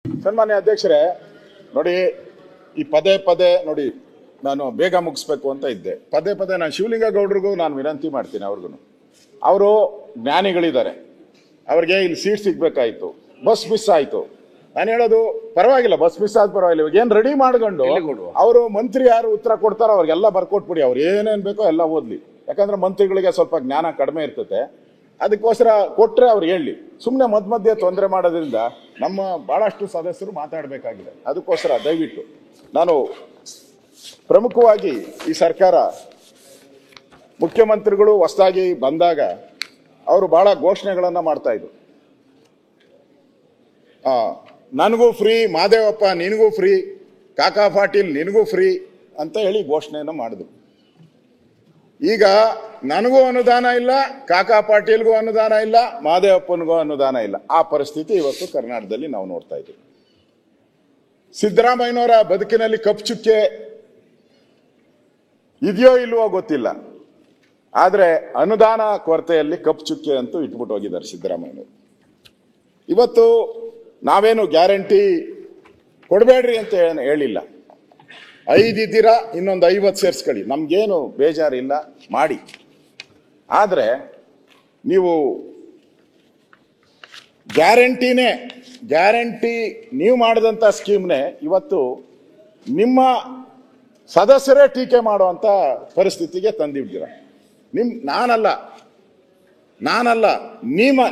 ಸನ್ಮಾನ್ಯ ಅಧ್ಯಕ್ಷರೇ, ನೋಡಿ ಈ ಪದೇ ಪದೇ ನೋಡಿ ನಾನು ಬೇಗ ಮುಗಿಸ್ಬೇಕು ಅಂತ ಇದ್ದೆ. ಪದೇ ಪದೇ ನಾನು ಶಿವಲಿಂಗೇಗೌಡರಿಗೂ ನಾನು ವಿನಂತಿ ಮಾಡ್ತೀನಿ. ಅವರು ಜ್ಞಾನಿಗಳಿದ್ದಾರೆ, ಅವ್ರಿಗೆ ಇಲ್ಲಿ ಸೀಟ್ ಸಿಗ್ಬೇಕಾಯ್ತು, ಬಸ್ ಮಿಸ್ ಆಯ್ತು. ನಾನು ಹೇಳೋದು ಪರವಾಗಿಲ್ಲ, ಬಸ್ ಮಿಸ್ ಆದ ಪರವಾಗಿಲ್ಲ, ಇವಾಗ ಏನ್ ರೆಡಿ ಮಾಡ್ಕೊಂಡು ಅವರು ಮಂತ್ರಿ ಯಾರು ಉತ್ತರ ಕೊಡ್ತಾರೋ ಅವ್ರಿಗೆಲ್ಲ ಬರ್ಕೊಟ್ಬಿಡಿ. ಅವ್ರು ಏನೇನ್ ಬೇಕೋ ಎಲ್ಲ ಓದ್ಲಿ. ಯಾಕಂದ್ರೆ ಮಂತ್ರಿಗಳಿಗೆ ಸ್ವಲ್ಪ ಜ್ಞಾನ ಕಡಿಮೆ ಇರ್ತದೆ, ಅದಕ್ಕೋಸ್ಕರ ಕೊಟ್ರೆ ಅವ್ರು ಹೇಳಿ. ಸುಮ್ಮನೆ ಮಧ್ಯೆ ತೊಂದರೆ ಮಾಡೋದ್ರಿಂದ ನಮ್ಮ ಬಹಳಷ್ಟು ಸದಸ್ಯರು ಮಾತಾಡಬೇಕಾಗಿದೆ. ಅದಕ್ಕೋಸ್ಕರ ದಯವಿಟ್ಟು ನಾನು ಪ್ರಮುಖವಾಗಿ ಈ ಸರ್ಕಾರ ಮುಖ್ಯಮಂತ್ರಿಗಳು ಹೊಸದಾಗಿ ಬಂದಾಗ ಅವರು ಬಹಳ ಘೋಷಣೆಗಳನ್ನ ಮಾಡ್ತಾ ಇದ್ರು. ನನಗೂ ಫ್ರೀ, ಮಾದೇವಪ್ಪ ನಿನಗೂ ಫ್ರೀ, ಕಾಕಾ ಪಾಟೀಲ್ ನಿನಗೂ ಫ್ರೀ ಅಂತ ಹೇಳಿ ಘೋಷಣೆಯನ್ನು ಮಾಡಿದ್ರು. ಈಗ ನನಗೂ ಅನುದಾನ ಇಲ್ಲ, ಕಾಕಾ ಪಾಟೀಲ್ಗೂ ಅನುದಾನ ಇಲ್ಲ, ಮಾದೇವಪ್ಪನಿಗೂ ಅನುದಾನ ಇಲ್ಲ. ಆ ಪರಿಸ್ಥಿತಿ ಇವತ್ತು ಕರ್ನಾಟಕದಲ್ಲಿ ನಾವು ನೋಡ್ತಾ ಇದ್ದೀವಿ. ಸಿದ್ದರಾಮಯ್ಯನವರ ಬದುಕಿನಲ್ಲಿ ಕಪ್ಪು ಚುಕ್ಕೆ ಇದೆಯೋ ಇಲ್ವೋ ಗೊತ್ತಿಲ್ಲ, ಆದ್ರೆ ಅನುದಾನ ಕೊರತೆಯಲ್ಲಿ ಕಪ್ಪು ಚುಕ್ಕೆ ಅಂತೂ ಇಟ್ಬಿಟ್ಟು ಹೋಗಿದ್ದಾರೆ ಸಿದ್ದರಾಮಯ್ಯನವರು. ಇವತ್ತು ನಾವೇನು ಗ್ಯಾರಂಟಿ ಕೊಡಬೇಡ್ರಿ ಅಂತ ಹೇಳಿಲ್ಲ. 5 ಇದ್ದೀರಾ, ಇನ್ನೊಂದು 50 ಸೇರಿಸ್ಕೊಳ್ಳಿ, ನಮ್ಗೇನು ಬೇಜಾರಿಲ್ಲ, ಮಾಡಿ. ಆದ್ರೆ ನೀವು ಗ್ಯಾರಂಟಿ ನೀವು ಮಾಡಿದಂಥ ಸ್ಕೀಮ್ನೇ ಇವತ್ತು ನಿಮ್ಮ ಸದಸ್ಯರೇ ಟೀಕೆ ಮಾಡುವಂತ ಪರಿಸ್ಥಿತಿಗೆ ತಂದಿದ್ದೀರ. ನಾನಲ್ಲ,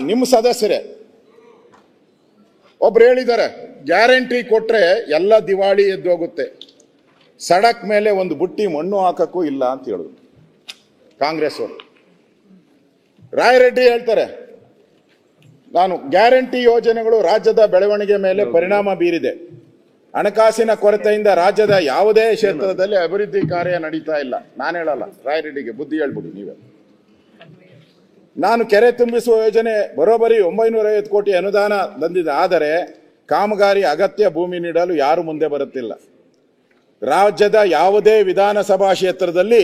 ನಿಮ್ಮ ಸದಸ್ಯರೇ ಒಬ್ರು ಹೇಳಿದ್ದಾರೆ, ಗ್ಯಾರಂಟಿ ಕೊಟ್ರೆ ಎಲ್ಲ ದಿವಾಳಿ ಎದ್ದೋಗುತ್ತೆ, ಸಡಕ್ ಮೇಲೆ ಒಂದು ಬುಟ್ಟಿ ಮಣ್ಣು ಹಾಕಕ್ಕೂ ಇಲ್ಲ ಅಂತ ಹೇಳಿದ್ರು ಕಾಂಗ್ರೆಸ್ ಅವರು. ರಾಯರೆಡ್ಡಿ ಹೇಳ್ತಾರೆ, ನಾನು ಗ್ಯಾರಂಟಿ ಯೋಜನೆಗಳು ರಾಜ್ಯದ ಬೆಳವಣಿಗೆ ಮೇಲೆ ಪರಿಣಾಮ ಬೀರಿದೆ, ಹಣಕಾಸಿನ ಕೊರತೆಯಿಂದ ರಾಜ್ಯದ ಯಾವುದೇ ಕ್ಷೇತ್ರದಲ್ಲಿ ಅಭಿವೃದ್ಧಿ ಕಾರ್ಯ ನಡೀತಾ ಇಲ್ಲ. ನಾನು ಹೇಳಲ್ಲ, ರಾಯರೆಡ್ಡಿಗೆ ಬುದ್ಧಿ ಹೇಳ್ಬಿಡಿ ನೀವೇ. ನಾನು ಕೆರೆ ತುಂಬಿಸುವ ಯೋಜನೆ ಬರೋಬ್ಬರಿ 950 ಕೋಟಿ ಅನುದಾನ ಬಂದಿದೆ, ಆದರೆ ಕಾಮಗಾರಿ ಅಗತ್ಯ ಭೂಮಿ ನೀಡಲು ಯಾರು ಮುಂದೆ ಬರುತ್ತಿಲ್ಲ. ರಾಜ್ಯದ ಯಾವುದೇ ವಿಧಾನಸಭಾ ಕ್ಷೇತ್ರದಲ್ಲಿ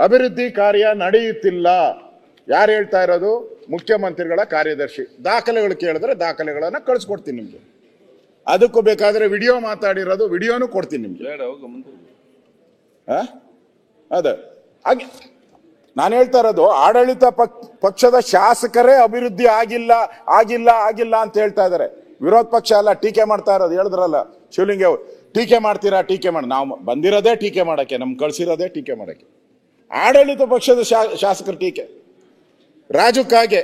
ಅಭಿವೃದ್ಧಿ ಕಾರ್ಯ ನಡೆಯುತ್ತಿಲ್ಲ. ಯಾರು ಹೇಳ್ತಾ ಇರೋದು? ಮುಖ್ಯಮಂತ್ರಿಗಳ ಕಾರ್ಯದರ್ಶಿ. ದಾಖಲೆಗಳು ಕೇಳಿದ್ರೆ ದಾಖಲೆಗಳನ್ನ ಕಳಿಸ್ಕೊಡ್ತೀನಿ ನಿಮ್ಗೆ. ಅದಕ್ಕೂ ಬೇಕಾದ್ರೆ ವಿಡಿಯೋ ಮಾತಾಡಿರೋದು ವಿಡಿಯೋನು ಕೊಡ್ತೀನಿ ನಿಮ್ಗೆ. ಅದೇ ಹಾಗೆ ನಾನು ಹೇಳ್ತಾ ಇರೋದು, ಆಡಳಿತ ಪಕ್ಷದ ಶಾಸಕರೇ ಅಭಿವೃದ್ಧಿ ಆಗಿಲ್ಲ ಅಂತ ಹೇಳ್ತಾ ಇದ್ದಾರೆ. ವಿರೋಧ ಪಕ್ಷ ಅಲ್ಲ ಟೀಕೆ ಮಾಡ್ತಾ ಇರೋದು. ಹೇಳಿದ್ರಲ್ಲ ಶಿವಲಿಂಗ ಅವರು, ಟೀಕೆ ಮಾಡ್ತೀರಾ, ಟೀಕೆ ಮಾಡಿ. ನಾವು ಬಂದಿರೋದೇ ಟೀಕೆ ಮಾಡಕ್ಕೆ, ನಮ್ಗೆ ಕಳ್ಸಿರೋದೇ ಟೀಕೆ ಮಾಡಕ್ಕೆ. ಆಡಳಿತ ಪಕ್ಷದ ಶಾಸಕರು ಟೀಕೆ. ರಾಜು ಕಾಗೆ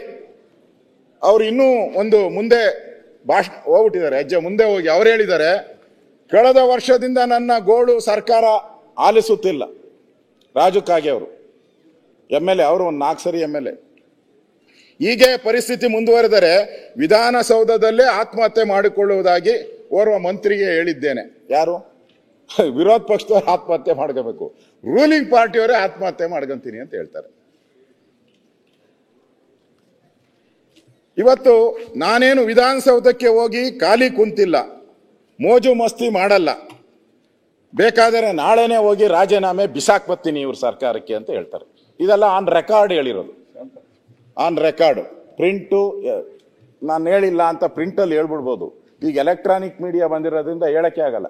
ಅವ್ರು ಇನ್ನೂ ಒಂದು ಮುಂದೆ ಭಾಷಣ ಹೋಗ್ಬಿಟ್ಟಿದ್ದಾರೆ, ಹೆಜ್ಜೆ ಮುಂದೆ ಹೋಗಿ ಅವ್ರು ಹೇಳಿದ್ದಾರೆ, ಕಳೆದ ವರ್ಷದಿಂದ ನನ್ನ ಗೋಳು ಸರ್ಕಾರ ಆಲಿಸುತ್ತಿಲ್ಲ. ರಾಜು ಕಾಗೆ ಅವರು MLA, ಅವರು ಒಂದು 4 ಸರಿ MLA. ಹೀಗೆ ಪರಿಸ್ಥಿತಿ ಮುಂದುವರೆದರೆ ವಿಧಾನಸೌಧದಲ್ಲೇ ಆತ್ಮಹತ್ಯೆ ಮಾಡಿಕೊಳ್ಳುವುದಾಗಿ ಓರ್ವ ಮಂತ್ರಿಗೆ ಹೇಳಿದ್ದೇನೆ. ಯಾರು? ವಿರೋಧ ಪಕ್ಷದವರು ಆತ್ಮಹತ್ಯೆ ಮಾಡ್ಕೋಬೇಕು, ರೂಲಿಂಗ್ ಪಾರ್ಟಿಯವರೇ ಆತ್ಮಹತ್ಯೆ ಮಾಡ್ಕೊಂತೀನಿ ಅಂತ ಹೇಳ್ತಾರೆ. ಇವತ್ತು ನಾನೇನು ವಿಧಾನಸೌಧಕ್ಕೆ ಹೋಗಿ ಖಾಲಿ ಕುಂತಿಲ್ಲ, ಮೋಜು ಮಸ್ತಿ ಮಾಡಲ್ಲ, ಬೇಕಾದರೆ ನಾಳೆನೇ ಹೋಗಿ ರಾಜೀನಾಮೆ ಬಿಸಾಕ್ ಬರ್ತೀನಿ ಇವ್ರ ಸರ್ಕಾರಕ್ಕೆ ಅಂತ ಹೇಳ್ತಾರೆ. ಇದೆಲ್ಲ ಆನ್ ರೆಕಾರ್ಡ್ ಹೇಳಿರೋದು, ಆನ್ ರೆಕಾರ್ಡ್. ಪ್ರಿಂಟು ನಾನು ಹೇಳಿಲ್ಲ ಅಂತ ಪ್ರಿಂಟಲ್ಲಿ ಹೇಳ್ಬಿಡ್ಬೋದು. ಈಗ ಎಲೆಕ್ಟ್ರಾನಿಕ್ ಮೀಡಿಯಾ ಬಂದಿರೋದ್ರಿಂದ ಹೇಳಕ್ಕೆ ಆಗಲ್ಲ.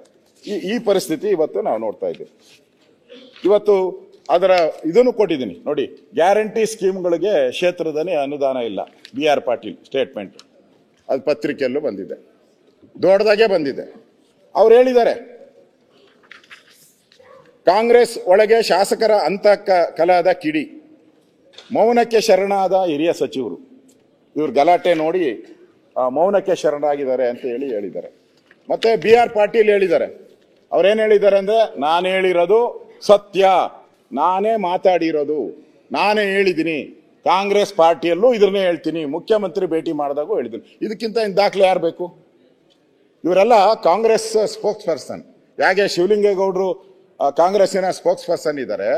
ಈ ಪರಿಸ್ಥಿತಿ ಇವತ್ತು ನಾವು ನೋಡ್ತಾ ಇದ್ದೀವಿ. ಇವತ್ತು ಅದರ ಇದನ್ನು ಕೊಟ್ಟಿದ್ದೀನಿ ನೋಡಿ, ಗ್ಯಾರಂಟಿ ಸ್ಕೀಮ್ಗಳಿಗೆ ಕ್ಷೇತ್ರದಲ್ಲಿ ಅನುದಾನ ಇಲ್ಲ. BR ಪಾಟೀಲ್ ಸ್ಟೇಟ್ಮೆಂಟ್, ಅದು ಪತ್ರಿಕೆಯಲ್ಲೂ ಬಂದಿದೆ, ದೊಡ್ಡದಾಗೆ ಬಂದಿದೆ. ಅವ್ರು ಹೇಳಿದ್ದಾರೆ, ಕಾಂಗ್ರೆಸ್ ಒಳಗೆ ಶಾಸಕರ ಅಂತಃಕಲಹದ ಕಿಡಿ, ಮೌನಕ್ಕೆ ಶರಣಾದ ಹಿರಿಯ ಸಚಿವರು. ಇವ್ರ ಗಲಾಟೆ ನೋಡಿ ಮೌನಕ್ಕೆ ಶರಣಾಗಿದ್ದಾರೆ ಅಂತ ಹೇಳಿದ್ದಾರೆ. ಮತ್ತೆ BR ಪಾಟೀಲ್ ಹೇಳಿದ್ದಾರೆ. ಅವ್ರೇನು ಹೇಳಿದ್ದಾರೆ ಅಂದ್ರೆ, ನಾನು ಹೇಳಿರೋದು ಸತ್ಯ, ನಾನೇ ಮಾತಾಡಿರೋದು, ನಾನೇ ಹೇಳಿದ್ದೀನಿ, ಕಾಂಗ್ರೆಸ್ ಪಾರ್ಟಿಯಲ್ಲೂ ಇದನ್ನೇ ಹೇಳ್ತೀನಿ, ಮುಖ್ಯಮಂತ್ರಿ ಭೇಟಿ ಮಾಡಿದಾಗೂ ಹೇಳಿದ್ದೀನಿ. ಇದಕ್ಕಿಂತ ಇನ್ನು ದಾಖಲೆ ಯಾರು ಬೇಕು? ಇವರೆಲ್ಲ ಕಾಂಗ್ರೆಸ್ ಸ್ಪೋಕ್ಸ್ ಪರ್ಸನ್. ಯಾಕೆ ಶಿವಲಿಂಗೇಗೌಡರು ಕಾಂಗ್ರೆಸ್ಸಿನ ಸ್ಪೋಕ್ಸ್ ಪರ್ಸನ್ ಇದ್ದಾರೆ,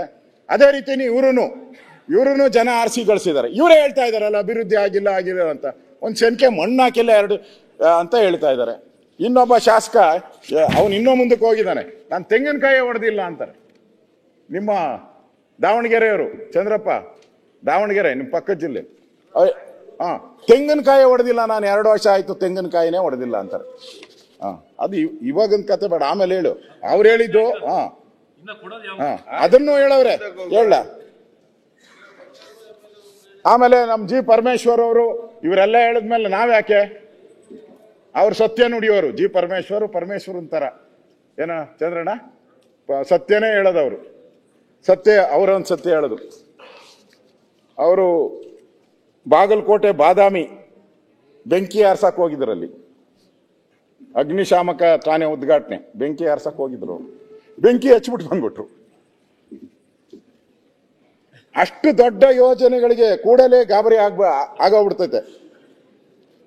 ಅದೇ ರೀತಿ ಇವ್ರೂ ಜನ ಆರಿಸಿ ಗಳಿಸಿದ್ದಾರೆ. ಇವರೇ ಹೇಳ್ತಾ ಇದಾರಲ್ಲ ಅಭಿವೃದ್ಧಿ ಆಗಿಲ್ಲ ಅಂತ. ಒಂದು ಸೆನ್ಕೆ ಮಣ್ಣು ಹಾಕಿಲ್ಲ 2 ಅಂತ ಹೇಳ್ತಾ ಇದ್ದಾರೆ. ಇನ್ನೊಬ್ಬ ಶಾಸಕ ಅವನು ಇನ್ನೂ ಮುಂದಕ್ಕೆ ಹೋಗಿದ್ದಾನೆ, ನಾನು ತೆಂಗಿನಕಾಯಿ ಹೊಡೆದಿಲ್ಲ ಅಂತಾರೆ. ನಿಮ್ಮ ದಾವಣಗೆರೆಯವರು ಚಂದ್ರಪ್ಪ, ದಾವಣಗೆರೆ ನಿಮ್ಮ ಪಕ್ಕದ ಜಿಲ್ಲೆ, ತೆಂಗಿನಕಾಯಿ ಹೊಡೆದಿಲ್ಲ ನಾನು, 2 ವರ್ಷ ಆಯ್ತು ತೆಂಗಿನಕಾಯಿನೇ ಹೊಡೆದಿಲ್ಲ ಅಂತಾರೆ. ಅದು ಇವಾಗಿನ ಕತೆ ಬೇಡ, ಆಮೇಲೆ ಹೇಳು. ಅವ್ರು ಹೇಳಿದ್ದು ಅದನ್ನು ಹೇಳವ್ರೆ, ಹೇಳ. ಆಮೇಲೆ ನಮ್ ಜಿ ಪರಮೇಶ್ವರ್ ಅವರು ಇವರೆಲ್ಲ ಹೇಳಿದ್ಮೇಲೆ ನಾವ್ಯಾಕೆ? ಅವ್ರು ಸತ್ಯ ನುಡಿಯೋರು. ಜಿ ಪರಮೇಶ್ವರ್ ಅಂತಾರ ಏನ ಚಂದ್ರಣ್ಣ, ಸತ್ಯನೇ ಹೇಳೋದವ್ರು. ಸತ್ಯ ಅವರೊಂದು ಸತ್ಯ ಹೇಳೋದು. ಅವರು ಬಾಗಲಕೋಟೆ ಬಾದಾಮಿ ಬೆಂಕಿ ಆರ್ಸಕ್ ಹೋಗಿದ್ರಲ್ಲಿ, ಅಗ್ನಿಶಾಮಕ ಠಾಣೆ ಉದ್ಘಾಟನೆ, ಬೆಂಕಿ ಆರ್ಸಕ್ ಹೋಗಿದ್ರು. ಬೆಂಕಿ ಹಚ್ಬಿಟ್ಟು ಬಂದ್ಬಿಟ್ರು. ಅಷ್ಟು ದೊಡ್ಡ ಯೋಜನೆಗಳಿಗೆ ಕೂಡಲೇ ಗಾಬರಿ ಆಗೋಗ್ಬಿಡ್ತೈತೆ.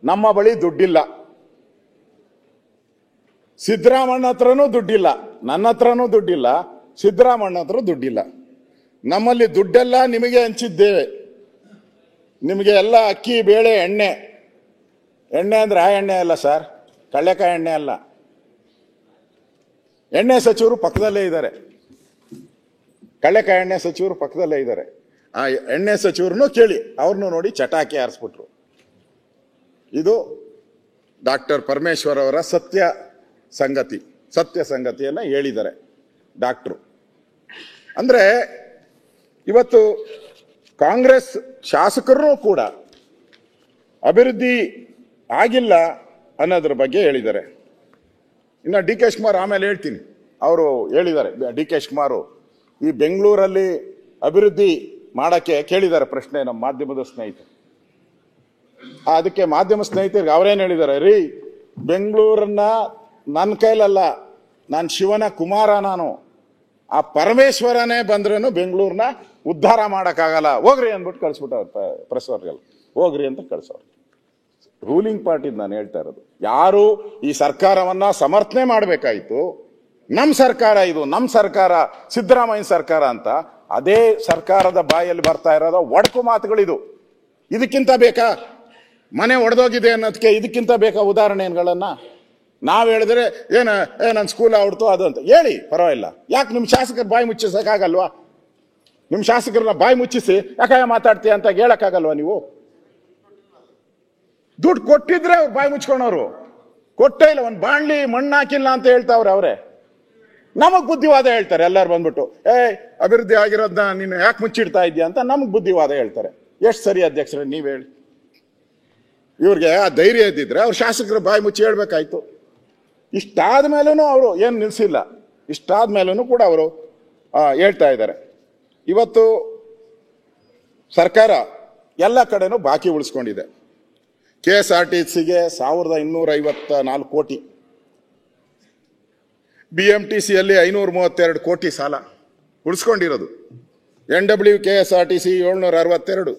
ನಮ್ಮ ಬಳಿ ದುಡ್ಡಿಲ್ಲ, ಸಿದ್ದರಾಮಣ್ಣ ಹತ್ರನೂ ದುಡ್ಡಿಲ್ಲ, ನನ್ನ ಹತ್ರನೂ ದುಡ್ಡಿಲ್ಲ, ಸಿದ್ದರಾಮಣ್ಣ ಹತ್ರ ದುಡ್ಡಿಲ್ಲ. ನಮ್ಮಲ್ಲಿ ದುಡ್ಡೆಲ್ಲ ನಿಮಗೆ ಹಂಚಿದ್ದೇವೆ. ನಿಮಗೆ ಎಲ್ಲ ಅಕ್ಕಿ, ಬೇಳೆ, ಎಣ್ಣೆ. ಎಣ್ಣೆ ಅಂದ್ರೆ ಆ ಎಣ್ಣೆ ಅಲ್ಲ ಸರ್, ಕಳ್ಳೆಕಾಯಿ ಎಣ್ಣೆ ಅಲ್ಲ. ಎಣ್ಣೆ ಸಚಿವರು ಪಕ್ಕದಲ್ಲೇ ಇದ್ದಾರೆ, ಕಳ್ಳೆಕಾಯಿ ಎಣ್ಣೆ ಸಚಿವರು ಪಕ್ಕದಲ್ಲೇ ಇದ್ದಾರೆ. ಆ ಎಣ್ಣೆ ಸಚಿವರನ್ನು ಕೇಳಿ, ಅವ್ರನ್ನೂ ನೋಡಿ ಚಟಾಕಿ ಹಾರಿಸ್ಬಿಟ್ರು. ಇದು ಡಾಕ್ಟರ್ ಪರಮೇಶ್ವರ್ ಅವರ ಸತ್ಯ ಸಂಗತಿಯನ್ನ ಹೇಳಿದ್ದಾರೆ ಡಾಕ್ಟ್ರು. ಅಂದ್ರೆ ಇವತ್ತು ಕಾಂಗ್ರೆಸ್ ಶಾಸಕರು ಕೂಡ ಅಭಿವೃದ್ಧಿ ಆಗಿಲ್ಲ ಅನ್ನೋದ್ರ ಬಗ್ಗೆ ಹೇಳಿದ್ದಾರೆ. ಇನ್ನು ಡಿ ಕೆ ಶಿವಕುಮಾರ್ ಆಮೇಲೆ ಹೇಳ್ತೀನಿ, ಅವರು ಹೇಳಿದ್ದಾರೆ. ಡಿ ಕೆ ಶಿವಕುಮಾರ್ ಈ ಬೆಂಗಳೂರಲ್ಲಿ ಅಭಿವೃದ್ಧಿ ಮಾಡಕ್ಕೆ ಕೇಳಿದ್ದಾರೆ ಪ್ರಶ್ನೆ ನಮ್ಮ ಮಾಧ್ಯಮದ ಸ್ನೇಹಿತರು. ಅದಕ್ಕೆ ಮಾಧ್ಯಮ ಸ್ನೇಹಿತರಿಗೆ ಅವರೇನು ಹೇಳಿದ್ದಾರೆ, ರೀ ಬೆಂಗಳೂರನ್ನ ನನ್ನ ಕೈಲಲ್ಲ, ನಾನು ಶಿವನ ಕುಮಾರ, ನಾನು ಆ ಪರಮೇಶ್ವರನೇ ಬಂದ್ರೂ ಬೆಂಗಳೂರನ್ನ ಉದ್ಧಾರ ಮಾಡೋಕ್ಕಾಗಲ್ಲ, ಹೋಗ್ರಿ ಅಂದ್ಬಿಟ್ಟು ಕಳಿಸ್ಬಿಟ್ಟವ್ರು ಪ್ರೆಸ್ ಅವ್ರಿಗೆಲ್ಲ, ಹೋಗ್ರಿ ಅಂತ ಕಳಿಸೋರು. ರೂಲಿಂಗ್ ಪಾರ್ಟಿ ನಾನು ಹೇಳ್ತಾ ಇರೋದು. ಯಾರು ಈ ಸರ್ಕಾರವನ್ನ ಸಮರ್ಥನೆ ಮಾಡಬೇಕಾಯ್ತು, ನಮ್ಮ ಸರ್ಕಾರ ಇದು, ನಮ್ಮ ಸರ್ಕಾರ ಸಿದ್ದರಾಮಯ್ಯ ಸರ್ಕಾರ ಅಂತ, ಅದೇ ಸರ್ಕಾರದ ಬಾಯಲ್ಲಿ ಬರ್ತಾ ಇರೋದು ಒಡಕು ಮಾತುಗಳಿದು. ಇದಕ್ಕಿಂತ ಬೇಕಾ? ಮನೆ ಒಡೆದೋಗಿದೆ ಅನ್ನೋದಕ್ಕೆ ಇದಕ್ಕಿಂತ ಬೇಕಾ ಉದಾಹರಣೆಗಳನ್ನ? ನಾವು ಹೇಳಿದ್ರೆ ನನ್ನ ಸ್ಕೂಲ್ ಆಡ್ತು ಅದು ಅಂತ ಹೇಳಿ ಪರವಾಗಿಲ್ಲ. ಯಾಕೆ ನಿಮ್ಮ ಶಾಸಕರ ಬಾಯಿ ಮುಚ್ಚಿಸಕ್ಕಾಗಲ್ವಾ? ನಿಮ್ಮ ಶಾಸಕರನ್ನ ಬಾಯಿ ಮುಚ್ಚಿಸಿ ಯಾಕೆ ಮಾತಾಡ್ತೀಯ ಅಂತ ಹೇಳಕ್ಕಾಗಲ್ವಾ ನೀವು? ದುಡ್ಡು ಕೊಟ್ಟಿದ್ರೆ ಅವ್ರು ಬಾಯಿ ಮುಚ್ಕೊಂಡವ್ರು, ಕೊಟ್ಟೇ ಇಲ್ಲ. ಒಂದು ಬಾಣ್ಲಿ ಮಣ್ಣು ಹಾಕಿಲ್ಲ ಅಂತ ಹೇಳ್ತಾವ್ರೆ ಅವರೇ. ನಮಗ್ ಬುದ್ಧಿವಾದ ಹೇಳ್ತಾರೆ ಎಲ್ಲರೂ ಬಂದ್ಬಿಟ್ಟು, ಅಭಿವೃದ್ಧಿ ಆಗಿರೋದನ್ನ ನೀನು ಯಾಕೆ ಮುಚ್ಚಿಡ್ತಾ ಇದೆಯಾ ಅಂತ ನಮಗ್ ಬುದ್ಧಿವಾದ ಹೇಳ್ತಾರೆ. ಎಷ್ಟು ಸರಿ ಅಧ್ಯಕ್ಷರೇ ನೀವ್ ಹೇಳಿ? ಇವ್ರಿಗೆ ಆ ಧೈರ್ಯ ಇದ್ದಿದ್ರೆ ಅವ್ರ ಶಾಸಕರು ಬಾಯಿ ಮುಚ್ಚಿ ಹೇಳ್ಬೇಕಾಯ್ತು. ಇಷ್ಟಾದ ಮೇಲೂ ಅವರು ಏನು ನಿಲ್ಸಿಲ್ಲ. ಇಷ್ಟಾದ ಮೇಲೂ ಕೂಡ ಅವರು ಹೇಳ್ತಾ ಇದ್ದಾರೆ. ಇವತ್ತು ಸರ್ಕಾರ ಎಲ್ಲ ಕಡೆನೂ ಬಾಕಿ ಉಳಿಸ್ಕೊಂಡಿದೆ. KSRTCಗೆ 1254 ಕೋಟಿ, BMTCಯಲ್ಲಿ 532 ಕೋಟಿ ಸಾಲ ಉಳಿಸ್ಕೊಂಡಿರೋದು. NWKSRTC 762,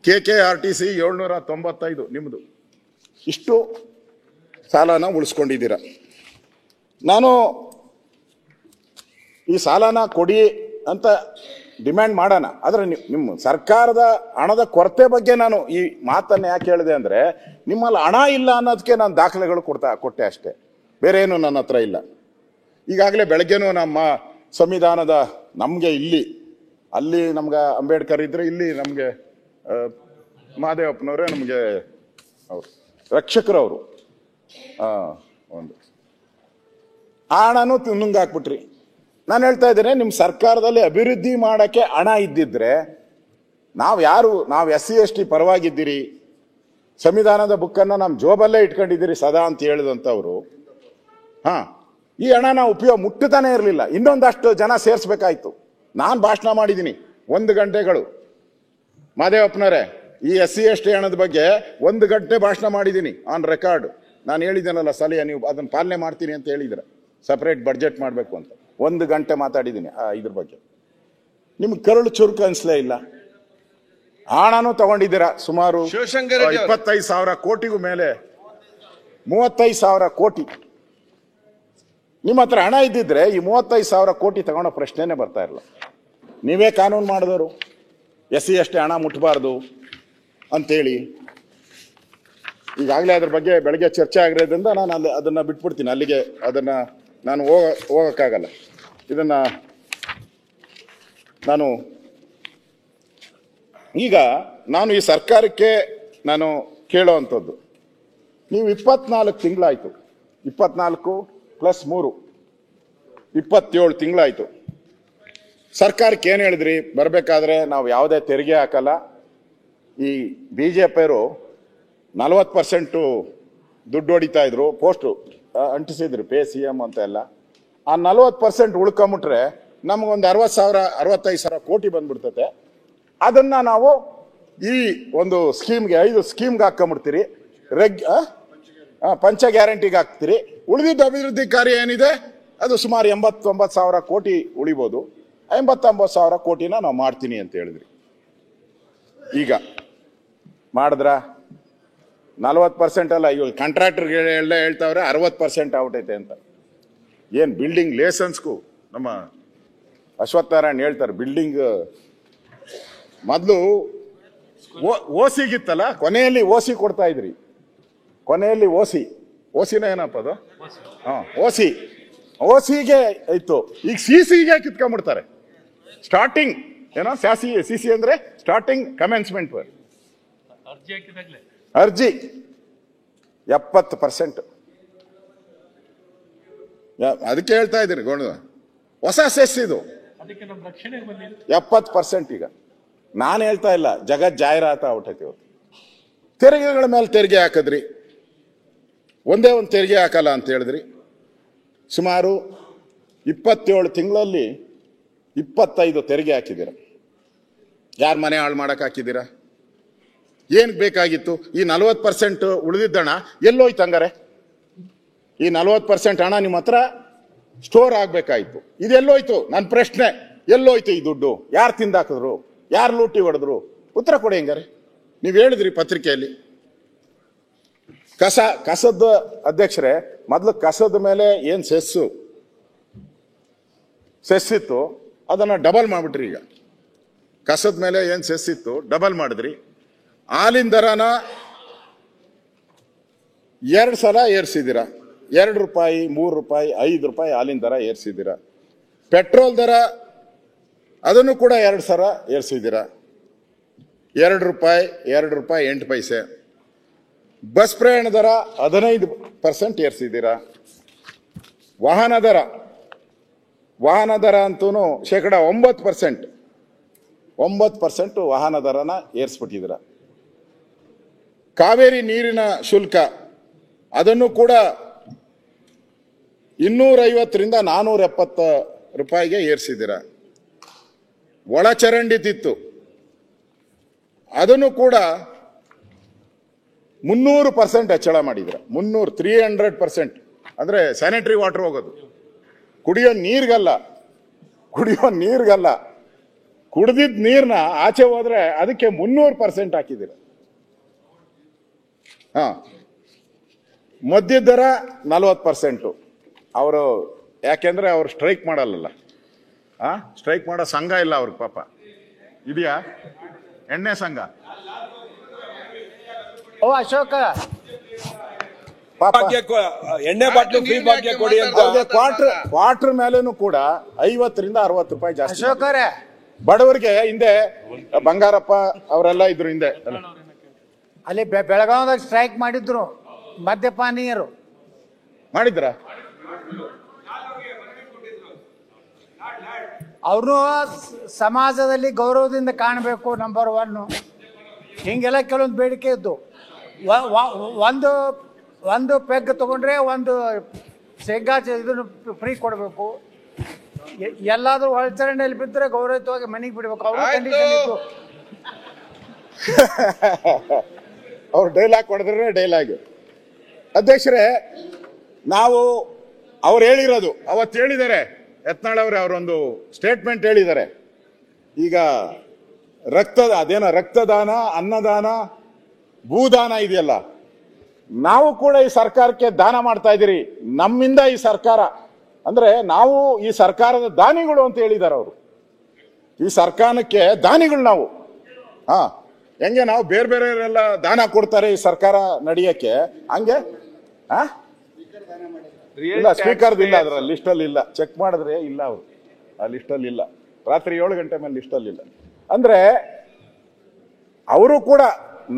KKRTC 795 ನಿಮ್ಮದು. ಇಷ್ಟು ಸಾಲನ ಉಳಿಸ್ಕೊಂಡಿದ್ದೀರ. ನಾನು ಈ ಸಾಲನ ಕೊಡಿ ಅಂತ ಡಿಮ್ಯಾಂಡ್ ಮಾಡೋಣ, ಆದರೆ ನಿಮ್ಮ ಸರ್ಕಾರದ ಹಣದ ಕೊರತೆ ಬಗ್ಗೆ ನಾನು ಈ ಮಾತನ್ನು ಯಾಕೆ ಹೇಳಿದೆ ಅಂದರೆ, ನಿಮ್ಮಲ್ಲಿ ಹಣ ಇಲ್ಲ ಅನ್ನೋದಕ್ಕೆ ನಾನು ದಾಖಲೆಗಳು ಕೊಟ್ಟೆ ಅಷ್ಟೇ, ಬೇರೆ ಏನು ನನ್ನ ಹತ್ರ ಇಲ್ಲ. ಈಗಾಗಲೇ ಬೆಳಗ್ಗೆನೂ ನಮ್ಮ ಸಂವಿಧಾನದ ನಮಗೆ ಅಲ್ಲಿ ನಮ್ಗೆ ಅಂಬೇಡ್ಕರ್ ಇದ್ರೆ, ಇಲ್ಲಿ ನಮಗೆ ಮಹದೇವಪ್ಪನವರೇ ನಮಗೆ ಅವರು ರಕ್ಷಕರವರು ಒಂದು ಹಣನೂ ನುಂಗಾಕ್ಬಿಟ್ರಿ. ನಾನು ಹೇಳ್ತಾ ಇದ್ದೇನೆ, ನಿಮ್ಮ ಸರ್ಕಾರದಲ್ಲಿ ಅಭಿವೃದ್ಧಿ ಮಾಡೋಕ್ಕೆ ಹಣ ಇದ್ದಿದ್ರೆ ನಾವು SC/ST ಪರವಾಗಿದ್ದೀರಿ, ಸಂವಿಧಾನದ ಬುಕ್ಕನ್ನು ನಮ್ಮ ಜೋಬಲ್ಲೇ ಇಟ್ಕೊಂಡಿದ್ದೀರಿ ಸದಾ ಅಂತ ಹೇಳಿದಂಥವ್ರು, ಈ ಹಣ ನಾವು ಉಪಯೋಗ ಮುಟ್ಟತಾನೆ ಇರಲಿಲ್ಲ. ಇನ್ನೊಂದಷ್ಟು ಜನ ಸೇರಿಸ್ಬೇಕಾಯ್ತು. ನಾನು ಭಾಷಣ ಮಾಡಿದ್ದೀನಿ 1 ಗಂಟೆಗಳು. ಮಹದೇವಪ್ಪನವರೇ, ಈ SC/ST ಹಣದ ಬಗ್ಗೆ 1 ಗಂಟೆ ಭಾಷಣ ಮಾಡಿದ್ದೀನಿ ಆನ್ ರೆಕಾರ್ಡ್. ನಾನು ಹೇಳಿದ್ದೇನಲ್ಲ ಸಲಹೆ, ನೀವು ಅದನ್ನು ಪಾಲನೆ ಮಾಡ್ತೀನಿ ಅಂತ ಹೇಳಿದ್ರೆ ಸಪ್ರೇಟ್ ಬಡ್ಜೆಟ್ ಮಾಡಬೇಕು ಅಂತ 1 ಗಂಟೆ ಮಾತಾಡಿದ್ದೀನಿ ಇದ್ರ ಬಗ್ಗೆ. ನಿಮ್ಗೆ ಕರಳು ಚುರುಕು ಅನ್ಸಲೇ ಇಲ್ಲ. ಹಣನೂ ತಗೊಂಡಿದ್ದೀರಾ ಸುಮಾರು 25,000 ಕೋಟಿಗೂ ಮೇಲೆ, 35,000 ಕೋಟಿ. ನಿಮ್ಮ ಹತ್ರ ಹಣ ಇದ್ದಿದ್ರೆ ಈ 35,000 ಕೋಟಿ ತಗೊಳ್ಳೋ ಪ್ರಶ್ನೆನೇ ಬರ್ತಾ ಇರಲ್ಲ. ನೀವೇ ಕಾನೂನು ಮಾಡಿದವರು SC/ST ಹಣ ಮುಟ್ಟಬಾರ್ದು ಅಂತೇಳಿ. ಈಗಾಗಲೇ ಅದ್ರ ಬಗ್ಗೆ ಬೆಳಗ್ಗೆ ಚರ್ಚೆ ಆಗಿರೋದ್ರಿಂದ ನಾನು ಅದನ್ನ ಬಿಟ್ಬಿಡ್ತೀನಿ, ಅಲ್ಲಿಗೆ ಅದನ್ನ ನಾನು ಹೋಗಕ್ಕಾಗಲ್ಲ. ಇದನ್ನ ನಾನು ಈ ಸರ್ಕಾರಕ್ಕೆ ನಾನು ಕೇಳೋ ಅಂಥದ್ದು, ನೀವು 24 ತಿಂಗಳಾಯ್ತು 24 + 3 27 ತಿಂಗಳಾಯ್ತು. ಸರ್ಕಾರಕ್ಕೆ ಏನು ಹೇಳಿದ್ರಿ? ಬರಬೇಕಾದ್ರೆ ನಾವು ಯಾವುದೇ ತೆರಿಗೆ ಹಾಕಲ್ಲ. ಈ BJPಯವರು 40% ದುಡ್ಡು ಹೊಡಿತಾ ಇದ್ರು, ಪೋಸ್ಟು ಅಂಟಿಸಿದ್ರು, ಪೇ CM ಅಂತ ಎಲ್ಲ. ಆ 40% ಉಳ್ಕೊಂಬಿಟ್ರೆ ನಮಗೊಂದು 65,000 ಕೋಟಿ ಬಂದ್ಬಿಡ್ತತೆ. ಅದನ್ನ ನಾವು ಈ ಒಂದು ಸ್ಕೀಮ್ಗೆ 5 ಸ್ಕೀಮ್ಗೆ ಹಾಕೊಂಬಿಡ್ತೀರಿ, ಪಂಚ ಗ್ಯಾರಂಟಿಗೆ ಹಾಕ್ತೀರಿ. ಉಳಿದಿದ್ದ ಅಭಿವೃದ್ಧಿ ಕಾರ್ಯ ಏನಿದೆ ಅದು ಸುಮಾರು 89,000 ಕೋಟಿ ಉಳಿಬೋದು. 89,000 ಕೋಟಿನ ನಾವು ಮಾಡ್ತೀನಿ ಅಂತ ಹೇಳಿದ್ರಿ. ಈಗ ಮಾಡಿದ್ರ? 40% ಅಲ್ಲ, ಇವಾಗ ಕಾಂಟ್ರಾಕ್ಟರ್ಗಳೆಲ್ಲ ಹೇಳ್ತಾವ್ರೆ 60% ಆಗ್ಬಿಟ್ಟೈತೆ ಅಂತ. ಏನು ಬಿಲ್ಡಿಂಗ್ ಲೈಸೆನ್ಸ್ಗೂ ನಮ್ಮ ಅಶ್ವತ್ಥನಾರಾಯಣ್ ಹೇಳ್ತಾರೆ, ಬಿಲ್ಡಿಂಗ್ ಮೊದಲು ಓಸಿಗಿತ್ತಲ್ಲ, ಕೊನೆಯಲ್ಲಿ ಓಸಿ ಕೊಡ್ತಾ ಇದ್ರಿ. ಕೊನೆಯಲ್ಲಿ ಓಸಿನ ಏನಪ್ಪ ಅದು? ಓಸಿಗೆ ಇತ್ತು. ಈಗ CCಗೆ ಕಿತ್ಕೊಂಡ್ಬಿಡ್ತಾರೆ. ಸ್ಟಾರ್ಟಿಂಗ್ ಏನೋ CC ಅಂದ್ರೆ ಸ್ಟಾರ್ಟಿಂಗ್ ಕಮೆನ್ಸ್ಮೆಂಟ್ ಅರ್ಜಿ 70%. ಅದಕ್ಕೆ ಹೇಳ್ತಾ ಇದ್ದೀರಿ ಹೊಸ ಸೆಸ್ ಇದು 70%. ಈಗ ನಾನು ಹೇಳ್ತಾ ಇಲ್ಲ, ಜಗತ್ ಜಾಹೀರಾತ ಆಗ್ಬಿಟ್ಟೈತಿ. ಇವತ್ತು ತೆರಿಗೆಗಳ ಮೇಲೆ ತೆರಿಗೆ ಹಾಕಿದ್ರಿ, ಒಂದೇ ಒಂದು ತೆರಿಗೆ ಹಾಕಲ್ಲ ಅಂತ ಹೇಳಿದ್ರಿ. ಸುಮಾರು 27 ತಿಂಗಳಲ್ಲಿ 25 ತೆರಿಗೆ ಹಾಕಿದ್ದೀರ. ಯಾರ ಮನೆ ಹಾಳು ಮಾಡಕ್ ಹಾಕಿದ್ದೀರಾ? ಏನ್ ಬೇಕಾಗಿತ್ತು? ಈ 40% ಉಳಿದಿದ್ದಣ ಎಲ್ಲೋಯ್ತು ಹಂಗಾರೆ? ಈ 40% ಹಣ ನಿಮ್ಮ ಹತ್ರ ಸ್ಟೋರ್ ಆಗ್ಬೇಕಾಯ್ತು, ಇದೆಲ್ಲೋಯ್ತು? ನನ್ನ ಪ್ರಶ್ನೆ, ಎಲ್ಲೋಯ್ತು ಈ ದುಡ್ಡು? ಯಾರು ತಿಂದಾಕಿದ್ರು? ಯಾರು ಲೂಟಿ ಹೊಡೆದ್ರು? ಉತ್ತರ ಕೊಡಿ ಹಂಗಾರೆ. ನೀವು ಹೇಳಿದ್ರಿ ಪತ್ರಿಕೆಯಲ್ಲಿ. ಕಸದ ಅಧ್ಯಕ್ಷರೇ, ಮೊದಲು ಕಸದ ಮೇಲೆ ಏನ್ ಸೆಸ್ಸಿತ್ತು ಅದನ್ನ ಡಬಲ್ ಮಾಡ್ಬಿಟ್ರಿ. ಈಗ ಕಸದ ಮೇಲೆ ಏನ್ ಸೆಸ್ಸಿತ್ತು ಡಬಲ್ ಮಾಡಿದ್ರಿ. ಹಾಲಿನ ದರನ 2 ಸಲ ಏರ್ಸಿದ್ದೀರಾ. 2 ರೂಪಾಯಿ, 3 ರೂಪಾಯಿ, 5 ರೂಪಾಯಿ ಹಾಲಿನ ದರ ಏರ್ಸಿದ್ದೀರಾ. ಪೆಟ್ರೋಲ್ ದರ ಅದನ್ನು ಕೂಡ 2 ಸಲ ಏರ್ಸಿದ್ದೀರಾ. 2 ರೂಪಾಯಿ, 2 ರೂಪಾಯಿ 8 ಪೈಸೆ. ಬಸ್ ಪ್ರಯಾಣ ದರ 15% ಏರ್ಸಿದ್ದೀರಾ. ವಾಹನ ದರ ಅಂತೂ -9%. 9% ವಾಹನ ದರನ ಏರ್ಸ್ಬಿಟ್ಟಿದ್ದೀರಾ. ಕಾವೇರಿ ನೀರಿನ ಶುಲ್ಕ ಅದನ್ನು ಕೂಡ 250ರಿಂದ 470 ರೂಪಾಯಿಗೆ ಏರ್ಸಿದ್ದೀರಾ. ಒಳಚರಂಡಿ ತಿತ್ತು ಅದನ್ನು ಕೂಡ 300% ಹೆಚ್ಚಳ ಮಾಡಿದ್ರ. 300% ಅಂದ್ರೆ ಸ್ಯಾನಿಟರಿ ವಾಟರ್ ಹೋಗೋದು, ಕುಡಿಯೋ ನೀರ್ಗಲ್ಲ. ಕುಡಿದಿದ್ದ ನೀರ್ನ ಆಚೆ ಹೋದ್ರೆ ಅದಕ್ಕೆ 300% ಹಾಕಿದ್ದೀರ. ಮದ್ಯದ ದರ 40%. ಅವರು ಯಾಕೆಂದ್ರೆ ಅವ್ರು ಸ್ಟ್ರೈಕ್ ಮಾಡಲ್ಲ. ಸ್ಟ್ರೈಕ್ ಮಾಡೋ ಸಂಘ ಇಲ್ಲ ಅವ್ರಿಗೆ. ಪಾಪ ಇದೆಯಾ ಎಣ್ಣೆ ಸಂಘ? ಅಶೋಕ ಎಣ್ಣೆ ಬಾಟ್ಲು ಫ್ರೀ ಭಾಗ್ಯ ಕೊಡಿ ಅಂತ ಕ್ವಾರ್ಟರ್ ಮೇಲೇನು ಕೂಡ 50ರಿಂದ 60 ರೂಪಾಯಿ ಜಾಸ್ತಿ. ಅಶೋಕರೇ, ಬಡವರಿಗೆ ಹಿಂದೆ ಬಂಗಾರಪ್ಪ ಅವರೆಲ್ಲ ಇದ್ರು ಹಿಂದೆ. ಅಲ್ಲಿ ಬೆಳಗಾವದಾಗ ಸ್ಟ್ರೈಕ್ ಮಾಡಿದ್ರು ಮದ್ಯಪಾನೀಯರು. ಮಾಡಿದ್ರ? ಅವರು ಸಮಾಜದಲ್ಲಿ ಗೌರವದಿಂದ ಕಾಣಬೇಕು, ನಂಬರ್ 1. ಹಿಂಗೆಲ್ಲ ಕೆಲವೊಂದು ಬೇಡಿಕೆ ಇದ್ದು, ಒಂದು ಪೆಗ್ ತಗೊಂಡ್ರೆ ಒಂದು ಶೇಂಗಾ ಇದನ್ನು ಫ್ರೀ ಕೊಡಬೇಕು. ಎಲ್ಲಾದ್ರೂ ಒಳಚರಂಡಿಯಲ್ಲಿ ಬಿದ್ದರೆ ಗೌರವಯುತವಾಗಿ ಮನೆಗೆ ಬಿಡ್ಬೇಕು. ಅವ್ರ ಕಂಡೀಷನ್ ಇತ್ತು. ಅವ್ರು ಡೈಲಾಗ್ ಕೊಡಿದ್ರೆ ಡೈಲಾಗ್. ಅಧ್ಯಕ್ಷರೇ, ನಾವು ಅವ್ರು ಹೇಳಿರೋದು ಅವತ್ತು ಹೇಳಿದ್ದಾರೆ, ಯತ್ನಾಳ್ ಅವರೇ ಅವರೊಂದು ಸ್ಟೇಟ್ಮೆಂಟ್ ಹೇಳಿದ್ದಾರೆ. ಈಗ ರಕ್ತದಾನ, ಅನ್ನದಾನ, ಭೂದಾನ ಇದೆಯಲ್ಲ, ನಾವು ಕೂಡ ಈ ಸರ್ಕಾರಕ್ಕೆ ದಾನ ಮಾಡ್ತಾ ಇದ್ದೀರಿ. ನಮ್ಮಿಂದ ಈ ಸರ್ಕಾರ ಅಂದ್ರೆ ನಾವು ಈ ಸರ್ಕಾರದ ದಾನಿಗಳು ಅಂತ ಹೇಳಿದ್ದಾರೆ ಅವರು. ಈ ಸರ್ಕಾರಕ್ಕೆ ದಾನಿಗಳು ನಾವು. ಹೆಂಗೆ ನಾವು ಬೇರೆ ಬೇರೆಯವರೆಲ್ಲ ದಾನ ಕೊಡ್ತಾರೆ ಈ ಸರ್ಕಾರ ನಡೆಯಕ್ಕೆ, ಹಂಗೆ ಇಲ್ಲ. ಸ್ಪೀಕರ್ದು ಇಲ್ಲ, ಅದರ ಲಿಸ್ಟಲ್ಲಿ ಇಲ್ಲ. ಚೆಕ್ ಮಾಡಿದ್ರೆ ಇಲ್ಲ, ಅವರು ಆ ಲಿಸ್ಟಲ್ಲಿ ಇಲ್ಲ. ರಾತ್ರಿ 7 ಗಂಟೆ ಮೇಲೆ ಲಿಸ್ಟಲ್ಲಿ ಇಲ್ಲ. ಅಂದ್ರೆ ಅವರು ಕೂಡ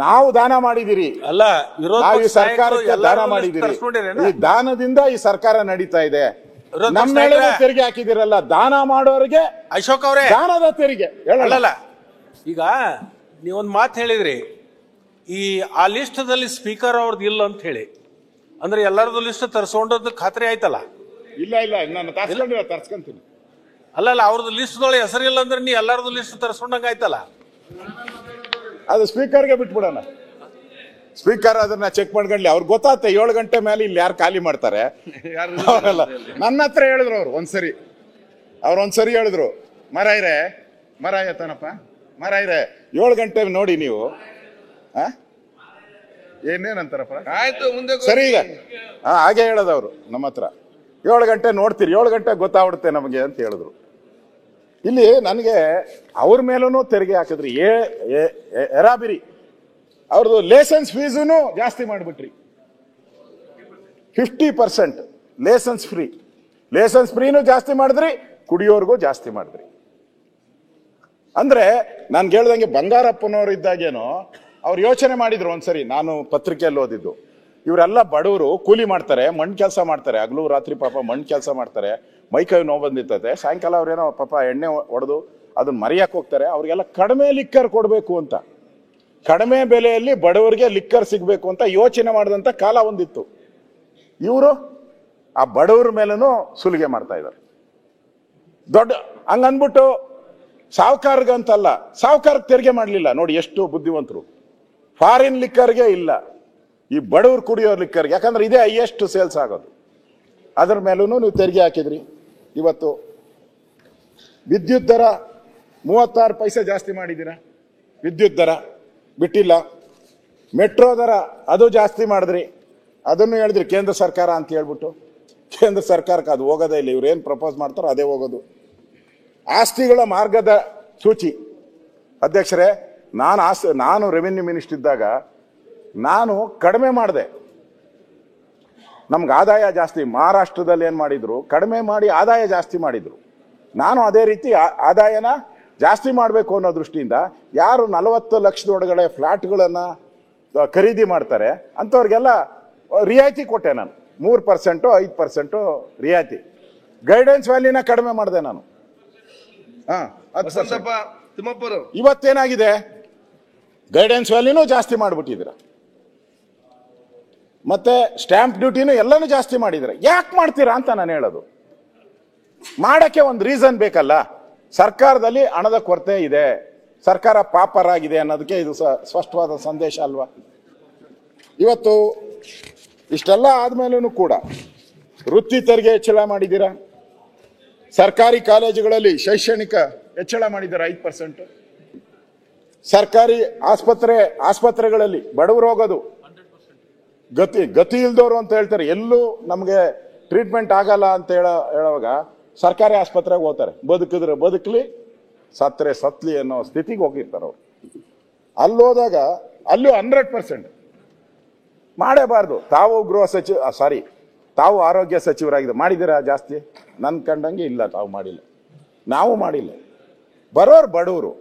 ನಾವು ದಾನ ಮಾಡಿದಿರಿ, ಅಲ್ಲ ವಿರೋಧ ನಾವು ಈ ಪಕ್ಷ ಸರ್ಕಾರಕ್ಕೆ ನಾಯಕರು ದಾನ ಎಲ್ಲರೂ ಮಾಡಿದಿರಿ. ತರಿಸ್ಕೊಂಡಿರೇನಾ? ಈ ದಾನದಿಂದ ಈ ಸರ್ಕಾರ ನಡೀತಾ ಇದೆ. ವಿರೋಧ ಪಕ್ಷ ನಮ್ಮ ಮೇಲೆ ನಾಯಕರೇ. ತೆರಿಗೆ ಹಾಕಿದಿರಲ್ಲ, ದಾನ ಮಾಡೋರಿಗೆ ಅಶೋಕ್ ಅವರೇ, ದಾನದ ತೆರಿಗೆ ಹೇಳಲ್ಲ. ಅಲ್ಲಲ್ಲ, ಈಗ ನೀವೊಂದು ಮಾತು ಹೇಳಿದ್ರಿ, ಆ ಲಿಸ್ಟದಲ್ಲಿ ಸ್ಪೀಕರ್ ಅವ್ರದ್ದು ಇಲ್ಲ ಅಂತ ಹೇಳಿ, ಅಂದ್ರೆ ಎಲ್ಲರದ್ದು ಲಿಸ್ಟ್ ತರಿಸ್ಕೊಂಡದ್ದು ಖಾತ್ರಿ ಆಯ್ತಲ್ಲ? ಇಲ್ಲ ನಾನು ತರ್ಸ್ಕೊಂತೀನಿ. ಅಲ್ಲಲ್ಲ, ಅವ್ರದ್ದು ಲಿಸ್ಟ್ದೊಳಗೆ ಹೆಸರಿಲ್ಲ ಅಂದ್ರೆ ನೀ ಎಲ್ಲರದ್ದು ಲಿಸ್ಟ್ ತರಿಸ್ಕೊಂಡಂಗ ಆಯ್ತಲ್ಲ? ಅದು ಸ್ಪೀಕರ್ಗೆ ಬಿಟ್ಬಿಡೋಣ. ಸ್ಪೀಕರ್ ಅದನ್ನ ಚೆಕ್ ಮಾಡ್ಕೊಂಡ್ಲಿ, ಅವ್ರಿಗೆ ಗೊತ್ತಾಗ್ತೆ 7 ಗಂಟೆ ಮೇಲೆ ಇಲ್ಲಿ ಯಾರು ಖಾಲಿ ಮಾಡ್ತಾರೆ. ಅವರಲ್ಲ, ನನ್ನ ಹತ್ರ ಹೇಳಿದ್ರು ಅವ್ರು ಒಂದ್ಸರಿ ಹೇಳಿದ್ರು, ಮರ ಎತ್ತನಪ್ಪ 7 ಗಂಟೆ ನೋಡಿ ನೀವು ಏನೇನಂತಾರಪ್ಪ, ಆಯ್ತು ಮುಂದೆ ಸರಿ ಈಗ ಹಾಗೆ ಹೇಳೋದವ್ರು ನಮ್ಮ ಹತ್ರ. 7 ಗಂಟೆ ನೋಡ್ತೀರಿ, 7 ಗಂಟೆ ಗೊತ್ತಾಗ್ಬಿಡುತ್ತೆ ನಮಗೆ ಅಂತ ಹೇಳಿದ್ರು. ಇಲ್ಲಿ ನನಗೆ ಅವ್ರ ಮೇಲೂ ತೆರಿಗೆ ಹಾಕಿದ್ರಿ, ಎರಾಬಿರಿ ಅವ್ರದ್ದು ಲೈಸೆನ್ಸ್ ಫೀಸೂ ಜಾಸ್ತಿ ಮಾಡಿಬಿಟ್ರಿ. 50% ಲೈಸೆನ್ಸ್ ಫ್ರೀನೂ ಜಾಸ್ತಿ ಮಾಡಿದ್ರಿ, ಕುಡಿಯೋರ್ಗೂ ಜಾಸ್ತಿ ಮಾಡಿದ್ರಿ. ಅಂದ್ರೆ ನಾನು ಹೇಳ್ದಂಗೆ ಬಂಗಾರಪ್ಪನವ್ರು ಇದ್ದಾಗೇನೋ ಅವ್ರು ಯೋಚನೆ ಮಾಡಿದ್ರು ಒಂದ್ಸರಿ, ನಾನು ಪತ್ರಿಕೆಯಲ್ಲಿ ಓದಿದ್ದು, ಇವರೆಲ್ಲ ಬಡವರು ಕೂಲಿ ಮಾಡ್ತಾರೆ, ಮಣ್ಣು ಕೆಲಸ ಮಾಡ್ತಾರೆ, ಹಗಲು ರಾತ್ರಿ ಪಾಪ ಮಣ್ಣು ಕೆಲಸ ಮಾಡ್ತಾರೆ, ಮೈಕೈ ನೋವು ಬಂದಿರ್ತದೆ, ಸಾಯಂಕಾಲ ಅವ್ರೇನೋ ಪಾಪ ಎಣ್ಣೆ ಹೊಡೆದು ಅದನ್ನ ಮರಿಯಕ್ಕೆ ಹೋಗ್ತಾರೆ, ಅವ್ರಿಗೆಲ್ಲ ಕಡಿಮೆ ಲಿಕ್ಕರ್ ಕೊಡಬೇಕು ಅಂತ, ಕಡಿಮೆ ಬೆಲೆಯಲ್ಲಿ ಬಡವರಿಗೆ ಲಿಕ್ಕರ್ ಸಿಗಬೇಕು ಅಂತ ಯೋಚನೆ ಮಾಡಿದಂಥ ಕಾಲ ಒಂದಿತ್ತು. ಇವರು ಆ ಬಡವರ ಮೇಲೂ ಸುಲಿಗೆ ಮಾಡ್ತಾ ಇದ್ದಾರೆ. ಹಂಗನ್ಬಿಟ್ಟು ಸಾವುಕಾರ್ಗಂತಲ್ಲ, ಸಾವುಕಾರಕ್ಕೆ ತೆರಿಗೆ ಮಾಡಲಿಲ್ಲ ನೋಡಿ, ಎಷ್ಟು ಬುದ್ಧಿವಂತರು. ಫಾರಿನ್ ಲಿಕ್ಕರ್ಗೆ ಇಲ್ಲ, ಈ ಬಡವರು ಕುಡಿಯೋ ಲಿಕ್ಕರ್ಗೆ, ಯಾಕಂದ್ರೆ ಇದೇ ಹೈಯೆಸ್ಟ್ ಸೇಲ್ಸ್ ಆಗೋದು, ಅದರ ಮೇಲೂ ನೀವು ತೆರಿಗೆ ಹಾಕಿದ್ರಿ. ಇವತ್ತು ವಿದ್ಯುತ್ ದರ 36 ಪೈಸೆ ಜಾಸ್ತಿ ಮಾಡಿದ್ದೀರಾ, ವಿದ್ಯುತ್ ದರ ಬಿಟ್ಟಿಲ್ಲ. ಮೆಟ್ರೋ ದರ ಅದು ಜಾಸ್ತಿ ಮಾಡಿದ್ರಿ, ಅದನ್ನು ಹೇಳಿದ್ರಿ ಕೇಂದ್ರ ಸರ್ಕಾರ ಅಂತ ಹೇಳ್ಬಿಟ್ಟು. ಕೇಂದ್ರ ಸರ್ಕಾರಕ್ಕೆ ಅದು ಹೋಗೋದೇ ಇಲ್ಲ, ಇವ್ರು ಏನು ಪ್ರಪೋಸ್ ಮಾಡ್ತಾರೋ ಅದೇ ಹೋಗೋದು. ಆಸ್ತಿಗಳ ಮಾರ್ಗದ ಸೂಚಿ ಅಧ್ಯಕ್ಷರೇ, ನಾನು ರೆವಿನ್ಯೂ ಮಿನಿಸ್ಟರ್ ಇದ್ದಾಗ ನಾನು ಕಡಿಮೆ ಮಾಡಿದೆ, ನಮ್ಗೆ ಆದಾಯ ಜಾಸ್ತಿ. ಮಹಾರಾಷ್ಟ್ರದಲ್ಲಿ ಏನು ಮಾಡಿದ್ರು, ಕಡಿಮೆ ಮಾಡಿ ಆದಾಯ ಜಾಸ್ತಿ ಮಾಡಿದ್ರು. ನಾನು ಅದೇ ರೀತಿ ಆದಾಯನ ಜಾಸ್ತಿ ಮಾಡಬೇಕು ಅನ್ನೋ ದೃಷ್ಟಿಯಿಂದ ಯಾರು 40 ಲಕ್ಷದೊಳಗಡೆ ಫ್ಲಾಟ್ಗಳನ್ನು ಖರೀದಿ ಮಾಡ್ತಾರೆ ಅಂಥವ್ರಿಗೆಲ್ಲ ರಿಯಾಯಿತಿ ಕೊಟ್ಟೆ ನಾನು. 3% 5% ರಿಯಾಯಿತಿ. ಗೈಡೆನ್ಸ್ ವ್ಯಾಲಿನ ಕಡಿಮೆ ಮಾಡಿದೆ ನಾನು. ಇವತ್ತೇನಾಗಿದೆ, ಗೈಡೆನ್ಸ್ ವ್ಯಾಲಿನೂ ಜಾಸ್ತಿ ಮಾಡಿಬಿಟ್ಟಿದ್ದೀರ, ಮತ್ತೆ ಸ್ಟ್ಯಾಂಪ್ ಡ್ಯೂಟಿನೂ ಎಲ್ಲನೂ ಜಾಸ್ತಿ ಮಾಡಿದ್ರೆ. ಯಾಕೆ ಮಾಡ್ತೀರಾ ಅಂತ ನಾನು ಹೇಳೋದು. ಮಾಡಕ್ಕೆ ಒಂದು ರೀಸನ್ ಬೇಕಲ್ಲ. ಸರ್ಕಾರದಲ್ಲಿ ಹಣದ ಕೊರತೆ ಇದೆ, ಸರ್ಕಾರ ಪಾಪರ್ ಆಗಿದೆ ಅನ್ನೋದಕ್ಕೆ ಇದು ಸ್ಪಷ್ಟವಾದ ಸಂದೇಶ ಅಲ್ವಾ. ಇವತ್ತು ಇಷ್ಟೆಲ್ಲ ಆದ್ಮೇಲೂ ಕೂಡ ವೃತ್ತಿ ತೆರಿಗೆ ಹೆಚ್ಚಳ ಮಾಡಿದ್ದೀರಾ, ಸರ್ಕಾರಿ ಕಾಲೇಜುಗಳಲ್ಲಿ ಶೈಕ್ಷಣಿಕ ಹೆಚ್ಚಳ ಮಾಡಿದ್ದೀರಾ 5%, ಸರ್ಕಾರಿ ಆಸ್ಪತ್ರೆಗಳಲ್ಲಿ ಬಡವರು ಹೋಗೋದು, ಗತಿ ಇಲ್ದವರು ಅಂತ ಹೇಳ್ತಾರೆ, ಎಲ್ಲೂ ನಮಗೆ ಟ್ರೀಟ್ಮೆಂಟ್ ಆಗಲ್ಲ ಅಂತ ಹೇಳುವಾಗ ಸರ್ಕಾರಿ ಆಸ್ಪತ್ರೆಗೆ ಹೋಗ್ತಾರೆ, ಬದುಕಿದ್ರೆ ಬದುಕಲಿ, ಸತ್ತರೆ ಸತ್ಲಿ ಅನ್ನೋ ಸ್ಥಿತಿಗೆ ಹೋಗಿರ್ತಾರೆ ಅವರು. ಅಲ್ಲೋದಾಗ ಅಲ್ಲೂ 100% ಮಾಡೇಬಾರ್ದು. ತಾವು ಆರೋಗ್ಯ ಸಚಿವರಾಗಿದೆ, ಮಾಡಿದ್ದೀರಾ ಜಾಸ್ತಿ? ನನ್ನ ಕಂಡಂಗೆ ಇಲ್ಲ, ತಾವು ಮಾಡಿಲ್ಲ, ನಾವು ಮಾಡಿಲ್ಲ. ಬರೋರು ಬಡವರು,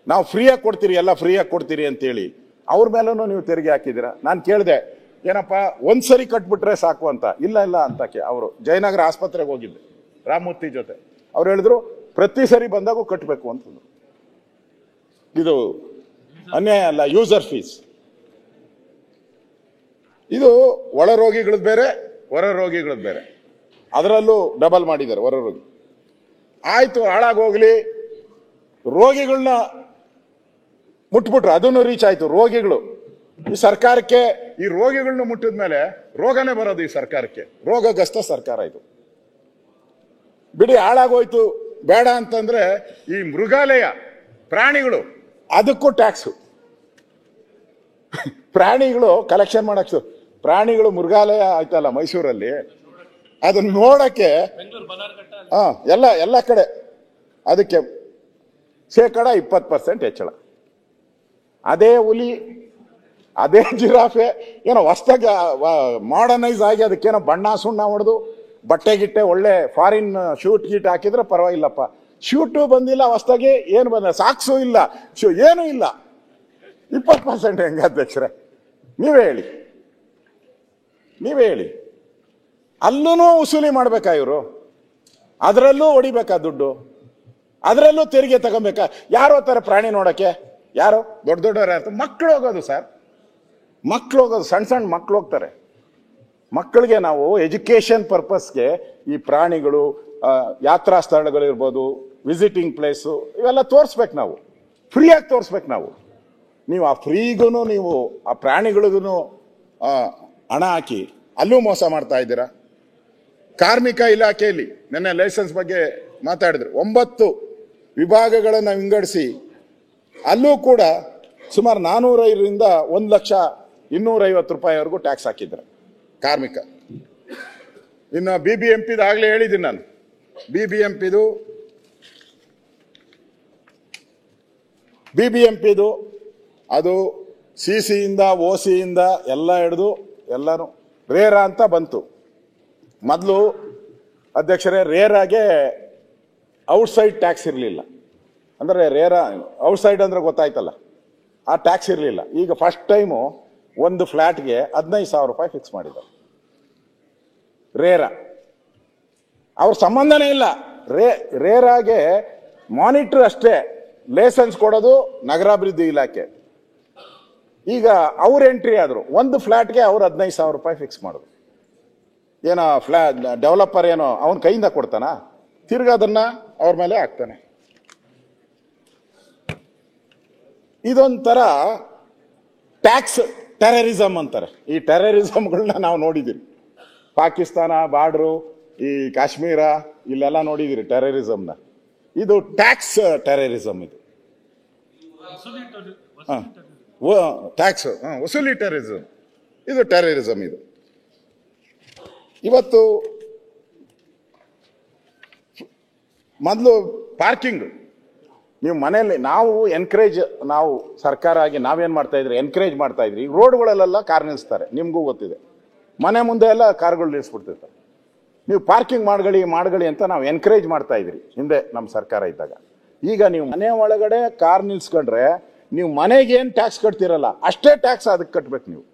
ನಾವು ಫ್ರೀಯಾಗಿ ಕೊಡ್ತೀರಿ, ಎಲ್ಲ ಫ್ರೀಯಾಗಿ ಕೊಡ್ತೀರಿ ಅಂತೇಳಿ ಅವ್ರ ಮೇಲೂ ನೀವು ತೆರಿಗೆ ಹಾಕಿದ್ದೀರಾ. ನಾನು ಕೇಳಿದೆ, ಏನಪ್ಪ ಒಂದ್ಸರಿ ಕಟ್ಬಿಟ್ರೆ ಸಾಕು ಅಂತ. ಇಲ್ಲ ಅಂತಕ್ಕೆ ಅವರು ಜಯನಗರ ಆಸ್ಪತ್ರೆಗೆ ಹೋಗಿದ್ದೆ ರಾಮಮೂರ್ತಿ ಜೊತೆ, ಅವ್ರು ಹೇಳಿದ್ರು ಪ್ರತಿ ಸರಿ ಬಂದಾಗೂ ಕಟ್ಟಬೇಕು ಅಂತಂದ್ರು. ಇದು ಅನ್ಯಾಯ ಅಲ್ಲ, ಯೂಸರ್ ಫೀಸ್. ಇದು ಒಳ ರೋಗಿಗಳದ್ದು ಬೇರೆ, ಹೊರ ರೋಗಿಗಳದ್ದು ಬೇರೆ, ಅದರಲ್ಲೂ ಡಬಲ್ ಮಾಡಿದ್ದಾರೆ ಹೊರ ರೋಗಿ. ಆಯ್ತು, ಹಾಳಾಗೋಗ್ಲಿ, ರೋಗಿಗಳನ್ನ ಮುಟ್ಬಿಟ್ರು, ಅದನ್ನು ರೀಚ್ ಆಯ್ತು. ರೋಗಿಗಳು ಈ ಸರ್ಕಾರಕ್ಕೆ, ಈ ರೋಗಿಗಳನ್ನ ಮುಟ್ಟಿದ ಮೇಲೆ ರೋಗನೇ ಬರೋದು ಈ ಸರ್ಕಾರಕ್ಕೆ. ರೋಗಗ್ರಸ್ತ ಸರ್ಕಾರ ಇದು. ಬಿಡಿ, ಹಾಳಾಗೋಯ್ತು ಬೇಡ ಅಂತಂದ್ರೆ ಈ ಮೃಗಾಲಯ ಪ್ರಾಣಿಗಳು, ಅದಕ್ಕೂ ಟ್ಯಾಕ್ಸು. ಪ್ರಾಣಿಗಳು ಕಲೆಕ್ಷನ್ ಮಾಡಕ್, ಪ್ರಾಣಿಗಳು ಮೃಗಾಲಯ ಆಯ್ತಲ್ಲ ಮೈಸೂರಲ್ಲಿ, ಅದನ್ನ ನೋಡಕ್ಕೆ ಎಲ್ಲ ಕಡೆ ಅದಕ್ಕೆ 20% ಹೆಚ್ಚಳ. ಅದೇ ಹುಲಿ, ಅದೇ ಜಿರಾಫೆ ಏನೋ ಹೊಸ್ದಾಗಿ ಮಾಡರ್ನೈಸ್ ಆಗಿ ಅದಕ್ಕೇನೋ ಬಣ್ಣ ಸುಣ್ಣ ಹೊಡೆದು ಬಟ್ಟೆ ಗಿಟ್ಟೆ ಒಳ್ಳೆ ಫಾರಿನ್ ಶೂಟ್ ಗೀಟ್ ಹಾಕಿದ್ರೆ ಪರವಾಗಿಲ್ಲಪ್ಪ. ಶೂಟು ಬಂದಿಲ್ಲ ಹೊಸ್ದಾಗಿ, ಏನು ಬಂದ, ಸಾಕ್ಸು ಇಲ್ಲ, ಏನೂ ಇಲ್ಲ. 20% ಹೆಂಗೆ ಅಧ್ಯಕ್ಷರೇ? ನೀವೇ ಹೇಳಿ, ನೀವೇ ಹೇಳಿ. ಅಲ್ಲೂ ವಸೂಲಿ ಮಾಡ್ಬೇಕಾ ಇವರು? ಅದರಲ್ಲೂ ಹೊಡಿಬೇಕಾ ದುಡ್ಡು? ಅದರಲ್ಲೂ ತೆರಿಗೆ ತಗೊಬೇಕಾ? ಯಾರು ಹೋಗ್ತಾರೆ ಪ್ರಾಣಿ ನೋಡಕ್ಕೆ? ಯಾರು? ದೊಡ್ಡ ದೊಡ್ಡವ್ರು ಯಾರು? ಮಕ್ಕಳು ಹೋಗೋದು ಸರ್, ಮಕ್ಕಳು ಹೋಗೋದು, ಸಣ್ಣ ಸಣ್ಣ ಮಕ್ಕಳು ಹೋಗ್ತಾರೆ. ಮಕ್ಕಳಿಗೆ ನಾವು ಎಜುಕೇಶನ್ ಪರ್ಪಸ್ಗೆ ಈ ಪ್ರಾಣಿಗಳು, ಯಾತ್ರಾ ಸ್ಥಳಗಳಿರ್ಬೋದು, ವಿಸಿಟಿಂಗ್ ಪ್ಲೇಸು, ಇವೆಲ್ಲ ತೋರಿಸ್ಬೇಕು ನಾವು, ಫ್ರೀಯಾಗಿ ತೋರಿಸ್ಬೇಕು ನಾವು. ನೀವು ಆ ಫ್ರೀಗೂ ನೀವು ಆ ಪ್ರಾಣಿಗಳಿಗೂ ಹಣ ಹಾಕಿ ಅಲ್ಲೂ ಮೋಸ ಮಾಡ್ತಾ ಇದ್ದೀರಾ. ಕಾರ್ಮಿಕ ಇಲಾಖೆಯಲ್ಲಿ ನೆನ್ನೆ ಲೈಸೆನ್ಸ್ ಬಗ್ಗೆ ಮಾತಾಡಿದ್ರು. 9 ವಿಭಾಗಗಳನ್ನು ವಿಂಗಡಿಸಿ ಅಲ್ಲೂ ಕೂಡ ಸುಮಾರು 405ರಿಂದ 1,250,000 ರೂಪಾಯಿವರೆಗೂ ಟ್ಯಾಕ್ಸ್ ಹಾಕಿದ್ದಾರೆ ಕಾರ್ಮಿಕ. ಇನ್ನು BBMP ಆಗಲೇ ಹೇಳಿದ್ದೀನಿ ನಾನು. BBMP ಅದು CCಯಿಂದ OCಯಿಂದ ಎಲ್ಲ ಹಿಡಿದು ಎಲ್ಲರೂ ರೇರಾ ಅಂತ ಬಂತು. ಮೊದಲು ಅಧ್ಯಕ್ಷರೇ ರೇರಾಗೆ ಔಟ್ಸೈಡ್ ಟ್ಯಾಕ್ಸ್ ಇರಲಿಲ್ಲ. ಅಂದರೆ ರೇರಾ ಔಟ್ಸೈಡ್ ಅಂದರೆ ಗೊತ್ತಾಯ್ತಲ್ಲ, ಆ ಟ್ಯಾಕ್ಸ್ ಇರಲಿಲ್ಲ. ಈಗ ಫಸ್ಟ್ ಟೈಮು ಒಂದು ಫ್ಲ್ಯಾಟ್ಗೆ 15,000 ರೂಪಾಯಿ ಫಿಕ್ಸ್ ಮಾಡಿದ್ದಾರೆ. ರೇರಾ ಅವ್ರ ಸಂಬಂಧನೇ ಇಲ್ಲ. ರೇರಾಗೆ ಮಾನಿಟರ್ ಅಷ್ಟೇ, ಲೈಸೆನ್ಸ್ ಕೊಡೋದು ನಗರಾಭಿವೃದ್ಧಿ ಇಲಾಖೆ. ಈಗ ಅವ್ರ ಎಂಟ್ರಿ ಆದ್ರು, ಒಂದು ಫ್ಲ್ಯಾಟ್ಗೆ ಅವ್ರು 15,000 ರೂಪಾಯಿ ಫಿಕ್ಸ್ ಮಾಡೋದು. ಏನೋ ಡೆವಲಪರ್ ಏನೋ ಅವನ ಕೈಯಿಂದ ಕೊಡ್ತಾನ, ತಿರ್ಗಾ ಅದನ್ನ ಅವ್ರ ಮೇಲೆ ಹಾಕ್ತಾನೆ. ಇದೊಂಥರ ಟ್ಯಾಕ್ಸ್ ಟೆರರಿಸಮ್ ಅಂತಾರೆ. ಈ ಟೆರರಿಸಮ್ಗಳನ್ನ ನಾವು ನೋಡಿದ್ದೀರಿ. ಪಾಕಿಸ್ತಾನ ಬಾರ್ಡ್ರು, ಈ ಕಾಶ್ಮೀರ, ಇಲ್ಲೆಲ್ಲ ನೋಡಿದ್ದೀರಿ ಟೆರರಿಸಮ್ನ. ಇದು ಟ್ಯಾಕ್ಸ್ ಟೆರರಿಸಮ್. ಇದು ಟ್ಯಾಕ್ಸ್ ವಸೂಲಿ ಟೆರರಿಸಮ್, ಇದು ಟೆರರಿಸಮ್. ಇದು ಇವತ್ತು ಮೊದಲು ಪಾರ್ಕಿಂಗ್ ನೀವು ಮನೆಯಲ್ಲಿ ನಾವು ಎನ್ಕರೇಜ್, ನಾವು ಸರ್ಕಾರ ಆಗಿ ನಾವೇನು ಮಾಡ್ತಾ ಇದ್ರಿ, ಎನ್ಕರೇಜ್ ಮಾಡ್ತಾ ಇದ್ರಿ. ಈಗ ರೋಡ್ಗಳಲ್ಲೆಲ್ಲ ಕಾರ್ ನಿಲ್ಲಿಸ್ತಾರೆ, ನಿಮಗೂ ಗೊತ್ತಿದೆ. ಮನೆ ಮುಂದೆ ಎಲ್ಲ ಕಾರ್ಗಳು ನಿಲ್ಲಿಸ್ಬಿಡ್ತಿರ್ತಾರೆ. ನೀವು ಪಾರ್ಕಿಂಗ್ ಮಾಡ್ಗಳಿ ಅಂತ ನಾವು ಎನ್ಕರೇಜ್ ಮಾಡ್ತಾ ಇದ್ರಿ ಹಿಂದೆ ನಮ್ಮ ಸರ್ಕಾರ ಇದ್ದಾಗ. ಈಗ ನೀವು ಮನೆ ಒಳಗಡೆ ಕಾರ್ ನಿಲ್ಸ್ಕೊಂಡ್ರೆ ನೀವು ಮನೆಗೆ ಏನು ಟ್ಯಾಕ್ಸ್ ಕಟ್ತಿರಲ್ಲ ಅಷ್ಟೇ ಟ್ಯಾಕ್ಸ್ ಅದಕ್ಕೆ ಕಟ್ಬೇಕು ನೀವು.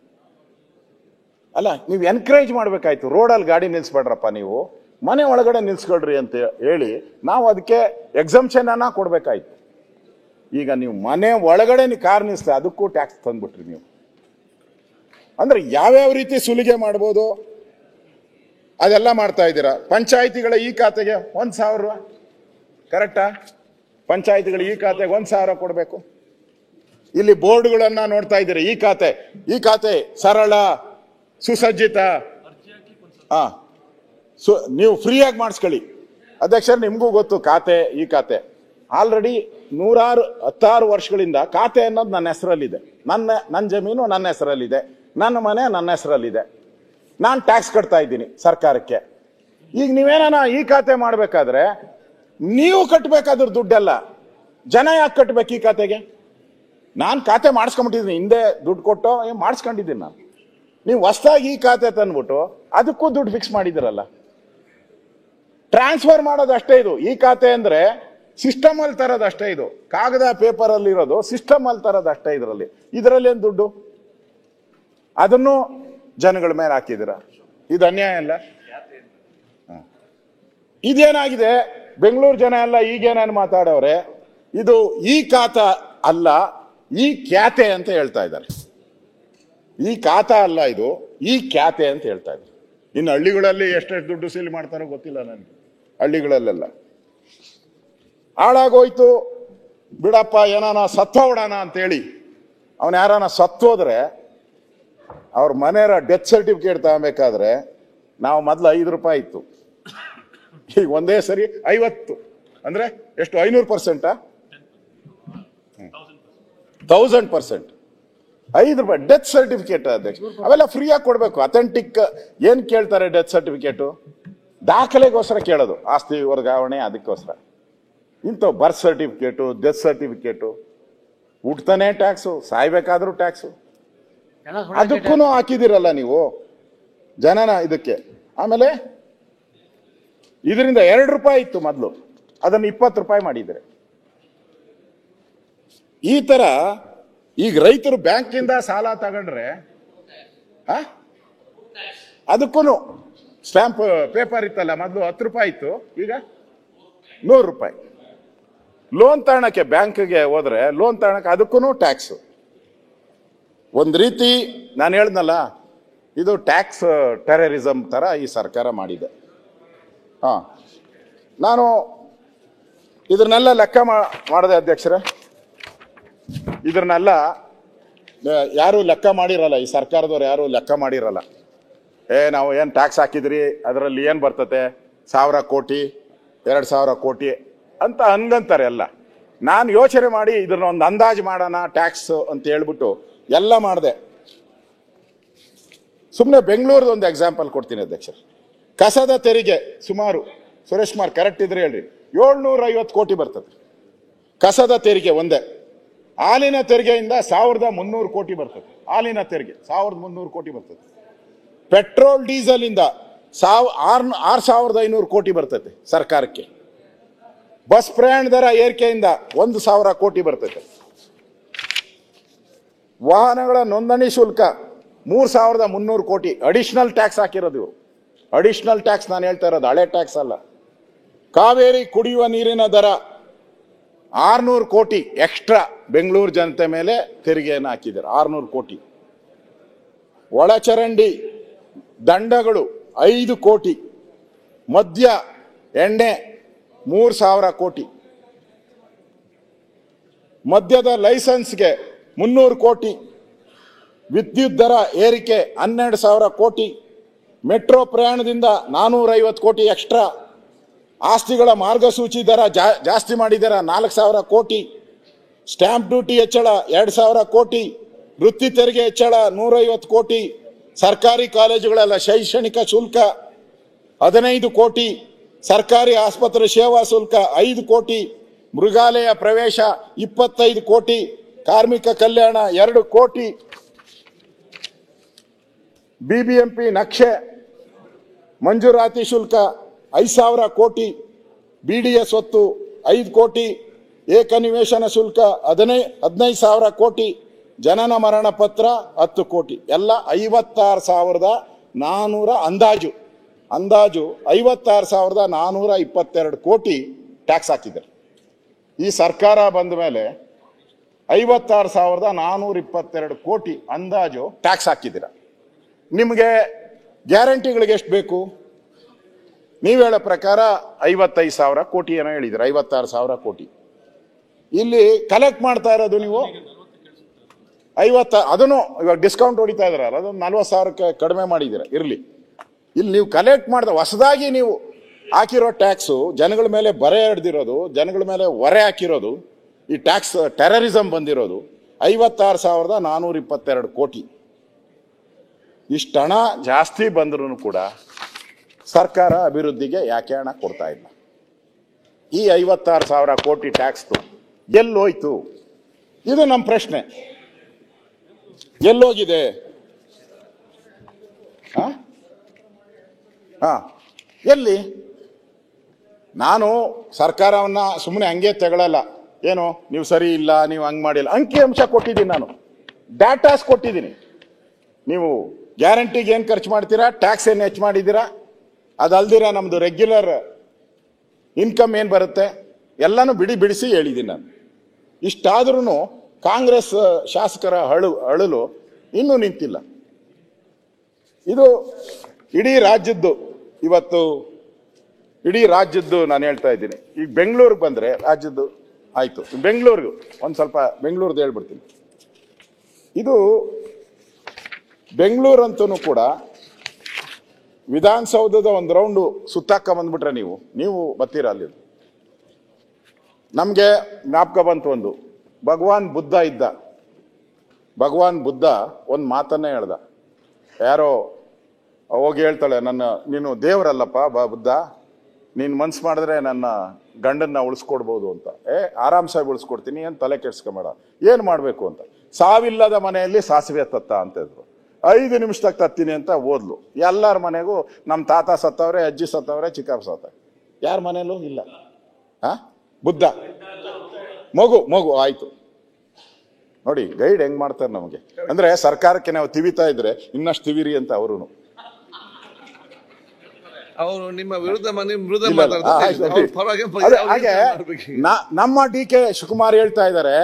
ಅಲ್ಲ, ನೀವು ಎನ್ಕರೇಜ್ ಮಾಡ್ಬೇಕಾಯ್ತು. ರೋಡಲ್ಲಿ ಗಾಡಿ ನಿಲ್ಸ್ಬೇಡ್ರಪ್ಪ, ನೀವು ಮನೆ ಒಳಗಡೆ ನಿಲ್ಸ್ಕೊಳ್ರಿ ಅಂತ ಹೇಳಿ ನಾವು ಅದಕ್ಕೆ ಎಕ್ಸಂಪ್ಷನ್ ಅನ್ನ ಕೊಡ್ಬೇಕಾಯ್ತು. ಈಗ ನೀವು ಮನೆ ಒಳಗಡೆ ನೀವು ಕಾರ್ ನಿಲ್ಸ್ತಾ ಅದಕ್ಕೂ ಟ್ಯಾಕ್ಸ್ ತಂದ್ಬಿಟ್ರಿ ನೀವು. ಅಂದ್ರೆ ಯಾವ್ಯಾವ ರೀತಿ ಸುಲಿಗೆ ಮಾಡ್ಬೋದು ಅದೆಲ್ಲ ಮಾಡ್ತಾ ಇದ್ದೀರಾ. ಪಂಚಾಯಿತಿಗಳ ಈ ಖಾತೆಗೆ 1,000 ರೂಪಾಯಿ ಕರೆಕ್ಟಾ? ಪಂಚಾಯಿತಿಗಳ ಈ ಖಾತೆಗೆ 1,000 ಕೊಡಬೇಕು. ಇಲ್ಲಿ ಬೋರ್ಡ್ಗಳನ್ನ ನೋಡ್ತಾ ಇದ್ದೀರಿ. ಈ ಖಾತೆ ಸರಳ, ಸುಸಜ್ಜಿತ, ನೀವು ಫ್ರೀಯಾಗಿ ಮಾಡಿಸ್ಕೊಳ್ಳಿ. ಅಧ್ಯಕ್ಷರು ನಿಮಗೂ ಗೊತ್ತು, ಈ ಖಾತೆ ಆಲ್ರೆಡಿ 116 ವರ್ಷಗಳಿಂದ ಖಾತೆ ಅನ್ನೋದು ನನ್ನ ಹೆಸರಲ್ಲಿದೆ. ನನ್ನ ಜಮೀನು ನನ್ನ ಹೆಸರಲ್ಲಿದೆ, ನನ್ನ ಮನೆ ನನ್ನ ಹೆಸರಲ್ಲಿದೆ. ನಾನು ಟ್ಯಾಕ್ಸ್ ಕಟ್ತಾ ಇದ್ದೀನಿ ಸರ್ಕಾರಕ್ಕೆ. ಈಗ ನೀವೇನ ಈ ಖಾತೆ ಮಾಡಬೇಕಾದ್ರೆ ನೀವು ಕಟ್ಟಬೇಕಾದ್ರ ದುಡ್ಡೆಲ್ಲ ಜನ ಯಾಕೆ ಕಟ್ಟಬೇಕು ಈ ಖಾತೆಗೆ? ನಾನು ಖಾತೆ ಮಾಡಿಸ್ಕೊಂಡ್ಬಿಟ್ಟಿದ್ದೀನಿ, ಹಿಂದೆ ದುಡ್ಡು ಕೊಟ್ಟು ಮಾಡಿಸ್ಕೊಂಡಿದ್ದೀನಿ ನಾನು. ನೀವು ಹೊಸದಾಗಿ ಈ ಖಾತೆ ತಂದ್ಬಿಟ್ಟು ಅದಕ್ಕೂ ದುಡ್ಡು ಫಿಕ್ಸ್ ಮಾಡಿದಿರಲ್ಲ. ಟ್ರಾನ್ಸ್ಫರ್ ಮಾಡೋದು ಅಷ್ಟೇ ಇದು. ಈ ಖಾತೆ ಅಂದ್ರೆ ಸಿಸ್ಟಮ್ ಅಲ್ಲಿ ತರೋದು ಅಷ್ಟೇ. ಇದು ಕಾಗದ ಪೇಪರ್ ಅಲ್ಲಿ ಇರೋದು, ಸಿಸ್ಟಮ್ ಅಲ್ಲಿ ತರೋದು ಅಷ್ಟೇ. ಇದರಲ್ಲಿ ಏನ್ ದುಡ್ಡು? ಅದನ್ನು ಜನಗಳ ಮೇಲೆ ಹಾಕಿದಿರ. ಇದು ಅನ್ಯಾಯ ಅಲ್ಲ? ಇದೇನಾಗಿದೆ, ಬೆಂಗಳೂರು ಜನ ಎಲ್ಲ ಈಗೇನೇನು ಮಾತಾಡವ್ರೆ, ಇದು ಈ ಖಾತಾ ಅಲ್ಲ, ಈ ಖ್ಯಾತೆ ಅಂತ ಹೇಳ್ತಾ ಇದ್ದಾರೆ. ಈ ಖಾತಾ ಅಲ್ಲ, ಇದು ಈ ಖ್ಯಾತೆ ಅಂತ ಹೇಳ್ತಾ ಇದ್ದಾರೆ. ಇನ್ನು ಹಳ್ಳಿಗಳಲ್ಲಿ ಎಷ್ಟೆಷ್ಟು ದುಡ್ಡು ಸೀಲ್ ಮಾಡ್ತಾರೋ ಗೊತ್ತಿಲ್ಲ ನನಗೆ. ಹಳ್ಳಿಗಳಲ್ಲೆಲ್ಲ ಹಾಳಾಗೋಯ್ತು ಬಿಡಪ್ಪ, ಏನಾನ ಸತ್ತೋಡೋಣ ಅಂತೇಳಿ ಅವನು ಯಾರಾನ ಸತ್ತೋದ್ರೆ ಅವ್ರ ಮನೆಯವರ ಡೆತ್ ಸರ್ಟಿಫಿಕೇಟ್ ತಗೋಬೇಕಾದ್ರೆ ನಾವು ಮೊದಲು 5 ರೂಪಾಯಿ ಇತ್ತು, ಈಗ ಒಂದೇ ಸರಿ 50. ಅಂದ್ರೆ ಎಷ್ಟು? 500%? 1000%. 5 ರೂಪಾಯಿ ಡೆತ್ ಸರ್ಟಿಫಿಕೇಟ್ ಅಧ್ಯಕ್ಷ. ಅವೆಲ್ಲ ಫ್ರೀಯಾಗಿ ಕೊಡ್ಬೇಕು. ಅಥೆಂಟಿಕ್ ಏನ್ ಕೇಳ್ತಾರೆ ಡೆತ್ ಸರ್ಟಿಫಿಕೇಟು? ದಾಖಲೆಗೋಸ್ಕರ ಕೇಳೋದು, ಆಸ್ತಿ ವರ್ಗಾವಣೆ ಅದಕ್ಕೋಸ್ಕರ. ಇಂಥವು ಬರ್ತ್ ಸರ್ಟಿಫಿಕೇಟು, ಡೆತ್ ಸರ್ಟಿಫಿಕೇಟು, ಹುಟ್ತಾನೆ ಟ್ಯಾಕ್ಸು, ಸಾಯ್ಬೇಕಾದ್ರೂ ಟ್ಯಾಕ್ಸು, ಅದಕ್ಕೂ ಹಾಕಿದಿರಲ್ಲ ನೀವು ಜನನ ಇದಕ್ಕೆ. ಆಮೇಲೆ ಇದರಿಂದ 2 ರೂಪಾಯಿ ಇತ್ತು ಮೊದಲು, ಅದನ್ನು 20 ರೂಪಾಯಿ ಮಾಡಿದ್ರೆ. ಈ ತರ ಈಗ ರೈತರು ಬ್ಯಾಂಕಿಂದ ಸಾಲ ತಗೊಂಡ್ರೆ ಅದಕ್ಕೂ ಸ್ಟ್ಯಾಂಪ್ ಪೇಪರ್ ಇತ್ತಲ್ಲ, ಮೊದಲು 10 ರೂಪಾಯಿ ಇತ್ತು, ಈಗ 100 ರೂಪಾಯಿ. ಲೋನ್ ತಗೊಳಕ್ಕೆ ಬ್ಯಾಂಕ್ಗೆ ಹೋದ್ರೆ ಲೋನ್ ತಗೊಳಕ್ಕೆ ಅದಕ್ಕೂ ಟ್ಯಾಕ್ಸ್. ಒಂದು ರೀತಿ ನಾನು ಹೇಳ್ದಲ್ಲ, ಇದು ಟ್ಯಾಕ್ಸ್ ಟೆರರಿಸಮ್ ತರ ಈ ಸರ್ಕಾರ ಮಾಡಿದೆ. ನಾನು ಇದನ್ನೆಲ್ಲ ಲೆಕ್ಕ ಮಾಡಿದೆ ಅಧ್ಯಕ್ಷರೇ. ಇದನ್ನೆಲ್ಲ ಯಾರು ಲೆಕ್ಕ ಮಾಡಿರಲ್ಲ, ಈ ಸರ್ಕಾರದವ್ರು ಯಾರು ಲೆಕ್ಕ ಮಾಡಿರಲ್ಲ. ನಾವು ಏನು ಟ್ಯಾಕ್ಸ್ ಹಾಕಿದ್ರಿ, ಅದರಲ್ಲಿ ಏನು ಬರ್ತತೆ, 1000 ಕೋಟಿ 2000 ಕೋಟಿ ಅಂತ ಅನ್ಗಂತಾರೆ ಎಲ್ಲ. ನಾನು ಯೋಚನೆ ಮಾಡಿ ಇದನ್ನ ಒಂದು ಅಂದಾಜು ಮಾಡೋಣ ಟ್ಯಾಕ್ಸ್ ಅಂತ ಹೇಳ್ಬಿಟ್ಟು ಎಲ್ಲ ಮಾಡಿದೆ. ಸುಮ್ಮನೆ ಬೆಂಗಳೂರದ ಒಂದು ಎಕ್ಸಾಂಪಲ್ ಕೊಡ್ತೀನಿ ಅಧ್ಯಕ್ಷ. ಕಸದ ತೆರಿಗೆ ಸುಮಾರು, ಸುರೇಶ್ ಕುಮಾರ್ ಕರೆಕ್ಟ್ ಇದ್ರೆ ಹೇಳ್ರಿ, 750 ಕೋಟಿ ಬರ್ತದೆ ಕಸದ ತೆರಿಗೆ ಒಂದೇ. ಹಾಲಿನ ತೆರಿಗೆಯಿಂದ 1300 ಕೋಟಿ ಬರ್ತದೆ. ಹಾಲಿನ ತೆರಿಗೆ 1300 ಕೋಟಿ ಬರ್ತದೆ. ಪೆಟ್ರೋಲ್ ಡೀಸೆಲ್ ಇಂದ 6500 ಕೋಟಿ ಬರ್ತದೆ ಸರ್ಕಾರಕ್ಕೆ. ಬಸ್ ಪ್ರಯಾಣ ದರ ಏರಿಕೆಯಿಂದ 1000 ಕೋಟಿ ಬರ್ತದೆ. ವಾಹನಗಳ ನೋಂದಣಿ ಶುಲ್ಕ 3300 ಕೋಟಿ ಅಡಿಷನಲ್ ಟ್ಯಾಕ್ಸ್ ಹಾಕಿರೋದು ಇವರು. ಅಡಿಷನಲ್ ಟ್ಯಾಕ್ಸ್ ನಾನು ಹೇಳ್ತಾ ಇರೋದು, ಹಳೆ ಟ್ಯಾಕ್ಸ್ ಅಲ್ಲ. ಕಾವೇರಿ ಕುಡಿಯುವ ನೀರಿನ ದರ 600 ಕೋಟಿ ಎಕ್ಸ್ಟ್ರಾ ಬೆಂಗಳೂರು ಜನತೆ ಮೇಲೆ ತೆರಿಗೆಯನ್ನು ಹಾಕಿದ್ದಾರೆ, 600 ಕೋಟಿ. ಒಳಚರಂಡಿ ದಂಡಗಳು 5 ಕೋಟಿ. ಮದ್ಯ ಎಣ್ಣೆ 3000 ಕೋಟಿ. ಮದ್ಯದ ಲೈಸೆನ್ಸ್ಗೆ 300 ಕೋಟಿ. ವಿದ್ಯುತ್ ದರ ಏರಿಕೆ 12,000 ಕೋಟಿ. ಮೆಟ್ರೋ ಪ್ರಯಾಣದಿಂದ 450 ಕೋಟಿ ಎಕ್ಸ್ಟ್ರಾ. ಆಸ್ತಿಗಳ ಮಾರ್ಗಸೂಚಿ ದರ ಜಾಸ್ತಿ ಮಾಡಿದಾರ 4000 ಕೋಟಿ. ಸ್ಟ್ಯಾಂಪ್ ಡ್ಯೂಟಿ ಹೆಚ್ಚಳ 2000 ಕೋಟಿ. ವೃತ್ತಿ ತೆರಿಗೆ ಹೆಚ್ಚಳ 150 ಕೋಟಿ. ಸರ್ಕಾರಿ ಕಾಲೇಜುಗಳೆಲ್ಲ ಶೈಕ್ಷಣಿಕ ಶುಲ್ಕ 15 ಕೋಟಿ. ಸರ್ಕಾರಿ ಆಸ್ಪತ್ರೆ ಸೇವಾ ಶುಲ್ಕ 5 ಕೋಟಿ. ಮೃಗಾಲಯ ಪ್ರವೇಶ 25 ಕೋಟಿ. ಕಾರ್ಮಿಕ ಕಲ್ಯಾಣ 2 ಕೋಟಿ. ಬಿಬಿಎಂಪಿ ನಕ್ಷೆ ಮಂಜೂರಾತಿ ಶುಲ್ಕ 5000 ಕೋಟಿ. ಬಿಡಿಎ ಸ್ವತ್ತು 5 ಕೋಟಿ. ಏಕನಿವೇಶನ ಶುಲ್ಕ 15,000 ಕೋಟಿ. ಜನನ ಮರಣ ಪತ್ರ 10 ಕೋಟಿ. ಎಲ್ಲ 56,400 ಅಂದಾಜು 56,422 ಕೋಟಿ ಟ್ಯಾಕ್ಸ್ ಹಾಕಿದ್ದಾರೆ. ಈ ಸರ್ಕಾರ ಬಂದ ಮೇಲೆ 56,422 ಕೋಟಿ ಅಂದಾಜು ಟ್ಯಾಕ್ಸ್ ಹಾಕಿದ್ದೀರ. ನಿಮಗೆ ಗ್ಯಾರಂಟಿಗಳಿಗೆ ಎಷ್ಟು ಬೇಕು? ನೀವು ಹೇಳೋ ಪ್ರಕಾರ 55,000 ಕೋಟಿ ಏನೋ ಹೇಳಿದ್ರೆ, 56,000 ಕೋಟಿ. ಇಲ್ಲಿ ಕಲೆಕ್ಟ್ ಮಾಡ್ತಾ ಇರೋದು ನೀವು 50, ಅದನ್ನು ಇವಾಗ ಡಿಸ್ಕೌಂಟ್ ಹೊಡಿತಾ ಇದ್ರಲ್ಲ, ಅದನ್ನು 40,000ಕ್ಕೆ ಕಡಿಮೆ ಮಾಡಿದ್ದೀರ. ಇರಲಿ, ಇಲ್ಲಿ ನೀವು ಕಲೆಕ್ಟ್ ಮಾಡಿದ ಹೊಸದಾಗಿ ನೀವು ಹಾಕಿರೋ ಟ್ಯಾಕ್ಸು ಜನಗಳ ಮೇಲೆ ಬರೆ ಹಿಡ್ದಿರೋದು, ಜನಗಳ ಮೇಲೆ ಹೊರೆ ಹಾಕಿರೋದು, ಈ ಟ್ಯಾಕ್ಸ್ ಟೆರರಿಸಮ್ ಬಂದಿರೋದು 56,422 ಕೋಟಿ. ಇಷ್ಟು ಹಣ ಜಾಸ್ತಿ ಬಂದ್ರೂ ಕೂಡ ಸರ್ಕಾರ ಅಭಿವೃದ್ಧಿಗೆ ಯಾಕೆ ಹಣ ಕೊಡ್ತಾ ಇಲ್ಲ? ಈ 56,000 ಕೋಟಿ ಟ್ಯಾಕ್ಸ್ ಎಲ್ಲೋಯ್ತು? ಇದು ನಮ್ಮ ಪ್ರಶ್ನೆ. ಎಲ್ಲೋಗಿದೆ? ಎಲ್ಲಿ? ನಾನು ಸರ್ಕಾರವನ್ನ ಸುಮ್ಮನೆ ಹಂಗೆ ತಗೊಳ್ಳಲ್ಲ. ಏನು ನೀವು ಸರಿ ಇಲ್ಲ, ನೀವು ಹಂಗೆ ಮಾಡಿಲ್ಲ, ಅಂಕಿ ಅಂಶ ಕೊಟ್ಟಿದ್ದೀನಿ, ನಾನು ಡಾಟಾಸ್ ಕೊಟ್ಟಿದ್ದೀನಿ. ನೀವು ಗ್ಯಾರಂಟಿಗೆ ಏನು ಖರ್ಚು ಮಾಡ್ತೀರಾ, ಟ್ಯಾಕ್ಸ್ ಏನು ಹೆಚ್ಚು ಮಾಡಿದ್ದೀರಾ, ಅದಲ್ದಿರ ನಮ್ದು ರೆಗ್ಯುಲರ್ ಇನ್ಕಮ್ ಏನು ಬರುತ್ತೆ ಎಲ್ಲನೂ ಬಿಡಿಸಿ ಹೇಳಿದ್ದೀನಿ ನಾನು. ಇಷ್ಟಾದ್ರೂ ಕಾಂಗ್ರೆಸ್ ಶಾಸಕರ ಅಳಲು ಇನ್ನೂ ನಿಂತಿಲ್ಲ. ಇದು ಇಡೀ ರಾಜ್ಯದ್ದು, ಇವತ್ತು ಇಡೀ ರಾಜ್ಯದ್ದು ನಾನು ಹೇಳ್ತಾ ಇದ್ದೀನಿ. ಈಗ ಬೆಂಗಳೂರಿಗೆ ಬಂದರೆ ರಾಜ್ಯದ್ದು ಆಯಿತು, ಬೆಂಗಳೂರಿಗೂ ಒಂದು ಸ್ವಲ್ಪ ಬೆಂಗಳೂರ್ದು ಹೇಳ್ಬಿಡ್ತೀನಿ. ಇದು ಬೆಂಗಳೂರಂತೂ ಕೂಡ ವಿಧಾನಸೌಧದ ಒಂದು ರೌಂಡು ಸುತ್ತಾಕ ಬಂದ್ಬಿಟ್ರೆ ನೀವು ಬರ್ತೀರ ಅಲ್ಲಿ. ನಮಗೆ ಜ್ಞಾಪಕ ಬಂತು, ಒಂದು ಭಗವಾನ್ ಬುದ್ಧ ಇದ್ದ. ಭಗವಾನ್ ಬುದ್ಧ ಒಂದು ಮಾತನ್ನೇ ಹೇಳ್ದ. ಯಾರೋ ಹೋಗಿ ಹೇಳ್ತಾಳೆ, ನೀನು ದೇವರಲ್ಲಪ್ಪ ಬುದ್ಧ, ನೀನು ಮನ್ಸು ಮಾಡಿದ್ರೆ ನನ್ನ ಗಂಡನ್ನ ಉಳಿಸ್ಕೊಡ್ಬೋದು ಅಂತ. ಆರಾಮ್ಸಾಗಿ ಉಳಿಸ್ಕೊಡ್ತೀನಿ, ಏನು ತಲೆ ಕೆಡ್ಸ್ಕೊಂಬೇಡ, ಏನು ಮಾಡಬೇಕು ಅಂತ. ಸಾವಿಲ್ಲದ ಮನೆಯಲ್ಲಿ ಸಾಸಿವೆ ತತ್ತ ಅಂತ ಇದ್ರು. 5 ನಿಮಿಷದಾಗ ತತ್ತೀನಿ ಅಂತ ಓದ್ಲು. ಎಲ್ಲರ ಮನೆಗೂ ನಮ್ಮ ತಾತ ಸತ್ತವ್ರೆ, ಅಜ್ಜಿ ಸತ್ತವ್ರೆ, ಚಿಕ್ಕಪ್ಪ ಸತ್ತವ್ರೆ, ಯಾರ ಮನೇಲೂ ಇಲ್ಲ. ಬುದ್ಧ ಮಗು ಆಯ್ತು. ನೋಡಿ ಗೈಡ್ ಹೆಂಗ್ ಮಾಡ್ತಾರೆ ನಮಗೆ. ಅಂದ್ರೆ ಸರ್ಕಾರಕ್ಕೆ ನಾವು ತಿವಿತಾ ಇದ್ರೆ ಇನ್ನಷ್ಟು ತಿವಿರಿ ಅಂತ ಅವರು. ಅವರು ನಿಮ್ಮ ವಿರುದ್ಧ ವಿರುದ್ಧ ಹಾಗೆ ನಮ್ಮ ಡಿ ಕೆ ಶಿವಕುಮಾರ್ ಹೇಳ್ತಾ ಇದ್ದಾರೆ,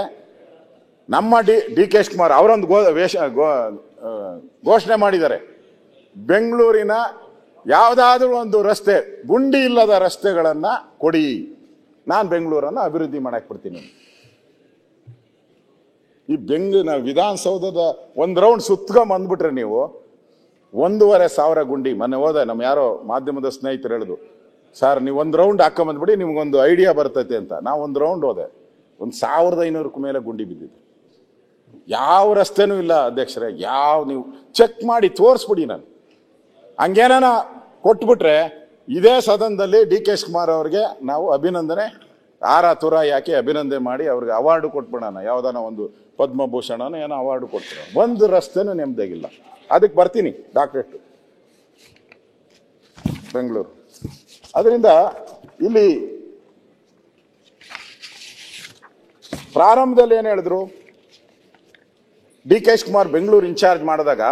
ನಮ್ಮ ಡಿ ಕೆ ಶಿವಕುಮಾರ್ ಅವರೊಂದು ಘೋಷಣೆ ಮಾಡಿದ್ದಾರೆ, ಬೆಂಗಳೂರಿನ ಯಾವುದಾದ್ರೂ ಒಂದು ರಸ್ತೆ ಗುಂಡಿ ಇಲ್ಲದ ರಸ್ತೆಗಳನ್ನ ಕೊಡಿ, ನಾನು ಬೆಂಗಳೂರನ್ನು ಅಭಿವೃದ್ಧಿ ಮಾಡಕ್ ಬಿಡ್ತೀನಿ. ಈ ವಿಧಾನಸೌಧದ ಒಂದ್ ರೌಂಡ್ ಸುತ್ಕೊಂಡ್ ಬಂದ್ಬಿಟ್ರೆ ನೀವು 1,500 ಗುಂಡಿ. ಮೊನ್ನೆ ಹೋದ ನಮ್ಮ ಯಾರೋ ಮಾಧ್ಯಮದ ಸ್ನೇಹಿತರು ಹೇಳಿದ್ರು, ಸರ್ ನೀವು ಒಂದು ರೌಂಡ್ ಹಾಕೊಂಬಂದ್ಬಿಡಿ ನಿಮ್ಗೊಂದು ಐಡಿಯಾ ಬರ್ತೈತೆ ಅಂತ. ನಾವು ಒಂದು ರೌಂಡ್ ಹೋದೆ, 1,500ಕ್ಕೂ ಮೇಲೆ ಗುಂಡಿ ಬಿದ್ದಿದ್ದು. ಯಾವ ರಸ್ತೆನೂ ಇಲ್ಲ ಅಧ್ಯಕ್ಷರೇ, ನೀವು ಚೆಕ್ ಮಾಡಿ ತೋರಿಸ್ಬಿಡಿ. ನಾನು ಹಂಗೇನ ಕೊಟ್ಬಿಟ್ರೆ ಇದೇ ಸದನದಲ್ಲಿ ಡಿ ಕೆ ಶಿವಕುಮಾರ್ ಅವ್ರಿಗೆ ನಾವು ಅಭಿನಂದನೆ ತುರಾಯಿ ಹಾಕಿ ಅಭಿನಂದನೆ ಮಾಡಿ ಅವ್ರಿಗೆ ಅವಾರ್ಡ್ ಕೊಟ್ಬಿಡೋಣ, ಯಾವ್ದಾನ ಒಂದು ಪದ್ಮಭೂಷಣನೋ ಏನೋ ಅವಾರ್ಡ್ ಕೊಟ್ಬಿಡೋಣ. ಒಂದು ರಸ್ತೆನೂ ನೆಮ್ಮದಿಯಾಗಿಲ್ಲ. ಅದಕ್ಕೆ ಬರ್ತೀನಿ ಡಾಕ್ಟ್ರೇಟ್ ಬೆಂಗಳೂರು. ಅದರಿಂದ ಇಲ್ಲಿ ಪ್ರಾರಂಭದಲ್ಲಿ ಏನ್ ಹೇಳಿದ್ರು, D K Shivakumar Bengaluru in charge ಮಾಡಿದಾಗ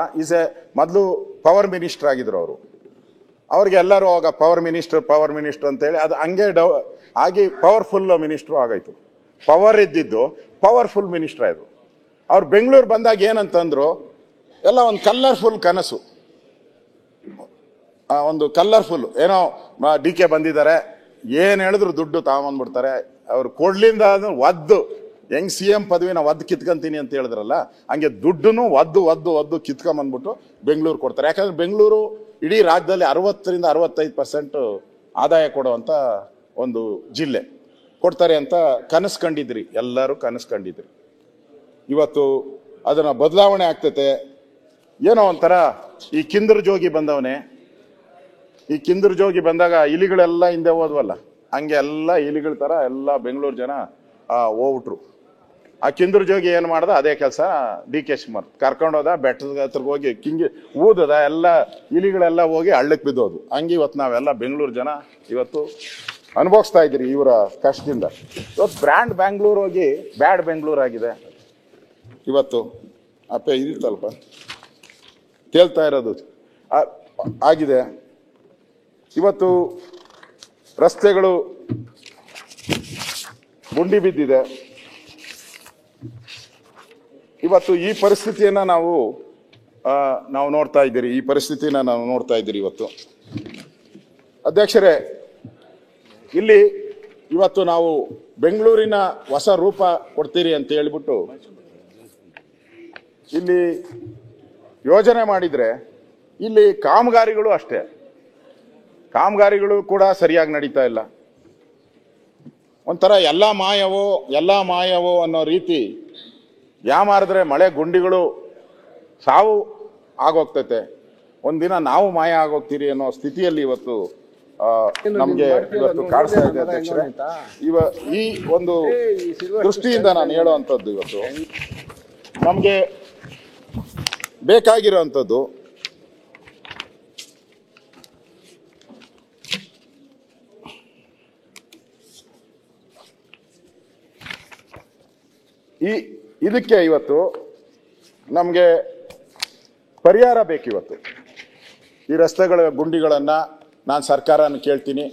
ಮೊದಲು ಪವರ್ ಮಿನಿಸ್ಟರ್ ಆಗಿದ್ರು ಅವರು. ಅವ್ರಿಗೆ ಎಲ್ಲರೂ ಆಗ ಪವರ್ ಮಿನಿಸ್ಟರ್ ಅಂತೇಳಿ ಅದು ಹಂಗೆ ಆಗಿ ಪವರ್ಫುಲ್ ಮಿನಿಸ್ಟ್ರು ಆಗಾಯ್ತು. ಪವರ್ ಇದ್ದಿದ್ದು ಪವರ್ಫುಲ್ ಮಿನಿಸ್ಟರ್ ಆಯ್ತು. ಅವ್ರು ಬೆಂಗಳೂರು ಬಂದಾಗ ಏನಂತಂದ್ರು, ಎಲ್ಲ ಒಂದು ಕಲರ್ಫುಲ್ ಕನಸು, ಒಂದು ಕಲರ್ಫುಲ್ ಏನೋ ಡಿ ಕೆ ಬಂದಿದ್ದಾರೆ, ಏನ್ ಹೇಳಿದ್ರು ದುಡ್ಡು ತಗೊಂಡ್ಬಿಡ್ತಾರೆ. ಅವ್ರು ಕೊಡ್ಲಿಂದ ಒದ್ದು ಹೆಂಗ್ CM ಪದವಿನ ಒದ್ದು ಕಿತ್ಕೊಂತೀನಿ ಅಂತ ಹೇಳಿದ್ರಲ್ಲ, ಹಂಗೆ ದುಡ್ಡುನು ಒದ್ದು ಕಿತ್ಕೊಂಡ್ಬಂದ್ಬಿಟ್ಟು ಬೆಂಗಳೂರು ಕೊಡ್ತಾರೆ. ಯಾಕಂದ್ರೆ ಬೆಂಗಳೂರು ಇಡೀ ರಾಜ್ಯದಲ್ಲಿ 60% 65% ಆದಾಯ ಕೊಡುವಂತ ಒಂದು ಜಿಲ್ಲೆ ಕೊಡ್ತಾರೆ ಅಂತ ಕನಸು ಕಂಡಿದ್ರಿ, ಎಲ್ಲರೂ ಕನಸು ಕಂಡಿದ್ರಿ. ಇವತ್ತು ಅದನ್ನ ಬದಲಾವಣೆ ಆಗ್ತೈತೆ. ಏನೋ ಒಂಥರ ಈ ಕಿಂದರ್ ಜೋಗಿ ಬಂದವನೇ, ಈ ಕಿಂದರ್ ಜೋಗಿ ಬಂದಾಗ ಇಲಿಗಳೆಲ್ಲ ಹಿಂದೆ ಹೋದ್ವಲ್ಲ, ಹಂಗೆ ಎಲ್ಲ ಇಲಿಗಳ ತರ ಎಲ್ಲ ಬೆಂಗಳೂರು ಜನ ಹೋಗ್ಬಿಟ್ರು. ಆ ಕಿಂದರ್ ಜೋಗಿ ಏನ್ ಮಾಡ್ದ, ಅದೇ ಕೆಲಸ ಡಿ ಕೆ ಶಿವಕುಮಾರ್ ಕರ್ಕೊಂಡೋದ, ಬೆಟ್ಟದ ಹತ್ರಕ್ಕೆ ಹೋಗಿ ಊದದ, ಎಲ್ಲ ಇಲಿಗಳೆಲ್ಲ ಹೋಗಿ ಹಳ್ಳಕ್ಕೆ ಬಿದ್ದೋದು. ಹಂಗೆ ಇವತ್ತು ನಾವೆಲ್ಲ ಬೆಂಗಳೂರು ಜನ ಇವತ್ತು ಅನುಭವಿಸ್ತಾ ಇದ್ದೀರಿ ಇವರ ಕಷ್ಟದಿಂದ. ಇವತ್ತು ಬ್ರ್ಯಾಂಡ್ ಬ್ಯಾಂಗ್ಳೂರ್ ಹೋಗಿ ಬ್ಯಾಡ್ ಬೆಂಗಳೂರು ಆಗಿದೆ. ಇವತ್ತು ಇದಿತ್ತಲ್ಪ ತೇಲ್ತಾ ಇರೋದು ಆಗಿದೆ. ಇವತ್ತು ರಸ್ತೆಗಳು ಗುಂಡಿ ಬಿದ್ದಿದೆ. ಇವತ್ತು ಈ ಪರಿಸ್ಥಿತಿಯನ್ನ ನಾವು ನೋಡ್ತಾ ಇದ್ದೀರಿ, ಈ ಪರಿಸ್ಥಿತಿನ ನಾವು ನೋಡ್ತಾ ಇದ್ದೀರಿ ಇವತ್ತು. ಅಧ್ಯಕ್ಷರೇ, ಇಲ್ಲಿ ಇವತ್ತು ನಾವು ಬೆಂಗಳೂರಿನ ಹೊಸ ರೂಪ ಕೊಡ್ತೀರಿ ಅಂತ ಹೇಳ್ಬಿಟ್ಟು ಇಲ್ಲಿ ಯೋಜನೆ ಮಾಡಿದ್ರೆ, ಇಲ್ಲಿ ಕಾಮಗಾರಿಗಳು ಅಷ್ಟೇ, ಕಾಮಗಾರಿಗಳು ಕೂಡ ಸರಿಯಾಗಿ ನಡೀತಾ ಇಲ್ಲ. ಒಂಥರ ಎಲ್ಲ ಮಾಯವೋ ಅನ್ನೋ ರೀತಿ ಯಾಮಾರಿದ್ರೆ ಮಳೆ ಗುಂಡಿಗಳು ಸಾವು ಆಗೋಗ್ತೈತೆ. ಒಂದಿನ ನಾವು ಮಾಯ ಆಗೋಗ್ತೀರಿ ಅನ್ನೋ ಸ್ಥಿತಿಯಲ್ಲಿ ಇವತ್ತು ನಮ್ಗೆ ಇವತ್ತು ಕಾಣಿಸ್ತಾ ಇದೆ ಅಧ್ಯಕ್ಷರೇ. ಈ ಒಂದು ದೃಷ್ಟಿಯಿಂದ ನಾನು ಹೇಳುವಂಥದ್ದು ಇವತ್ತು ನಮ್ಗೆ ಬೇಕಾಗಿರೋಂಥದ್ದು ಇದಕ್ಕೆ ಇವತ್ತು ನಮ್ಗೆ ಪರಿಹಾರ ಬೇಕಿವತ್ತು. ಈ ರಸ್ತೆಗಳ ಗುಂಡಿಗಳನ್ನ ನಾನು ಸರ್ಕಾರನ ಕೇಳ್ತೀನಿ.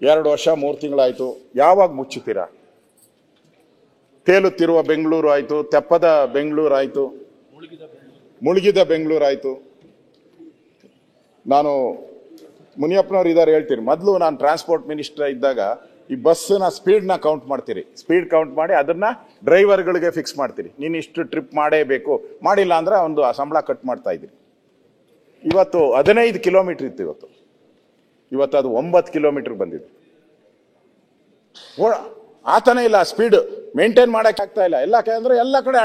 2 ವರ್ಷ 3 ತಿಂಗಳಾಯ್ತು, ಯಾವಾಗ ಮುಚ್ಚುತ್ತೀರಾ? ತೇಲುತ್ತಿರುವ ಬೆಂಗಳೂರು ಆಯ್ತು, ತೆಪ್ಪದ ಬೆಂಗಳೂರು ಆಯ್ತು, ಮುಳುಗಿದ ಬೆಂಗಳೂರು ಆಯ್ತು. ನಾನು ಮುನಿಯಪ್ಪನವ್ರು ಇದಾರೆ ಹೇಳ್ತೀನಿ, ಮೊದಲು ನಾನು ಟ್ರಾನ್ಸ್ಪೋರ್ಟ್ ಮಿನಿಸ್ಟರ್ ಇದ್ದಾಗ ಈ ಬಸ್ನ ಸ್ಪೀಡ್ನ ಕೌಂಟ್ ಮಾಡ್ತೀರಿ. ಸ್ಪೀಡ್ ಕೌಂಟ್ ಮಾಡಿ ಅದನ್ನ ಡ್ರೈವರ್ಗಳಿಗೆ ಫಿಕ್ಸ್ ಮಾಡ್ತೀರಿ. ನೀನು ಇಷ್ಟು ಟ್ರಿಪ್ ಮಾಡೇಬೇಕು, ಮಾಡಿಲ್ಲ ಅಂದ್ರೆ ಒಂದು ಸಂಬಳ ಕಟ್ ಮಾಡ್ತಾ ಇದ್ದೀರಿ. ಇವತ್ತು 15 ಕಿಲೋಮೀಟರ್ ಇತ್ತು, ಇವತ್ತು ಅದು 9 ಕಿಲೋಮೀಟರ್ ಬಂದಿದೆ. ಆತನೇ ಇಲ್ಲ, ಸ್ಪೀಡ್ ಮೇಂಟೈನ್ ಮಾಡಕ್ ಆಗ್ತಾ ಇಲ್ಲ. ಎಲ್ಲ ಅಂದ್ರೆ ಎಲ್ಲ ಕಡೆ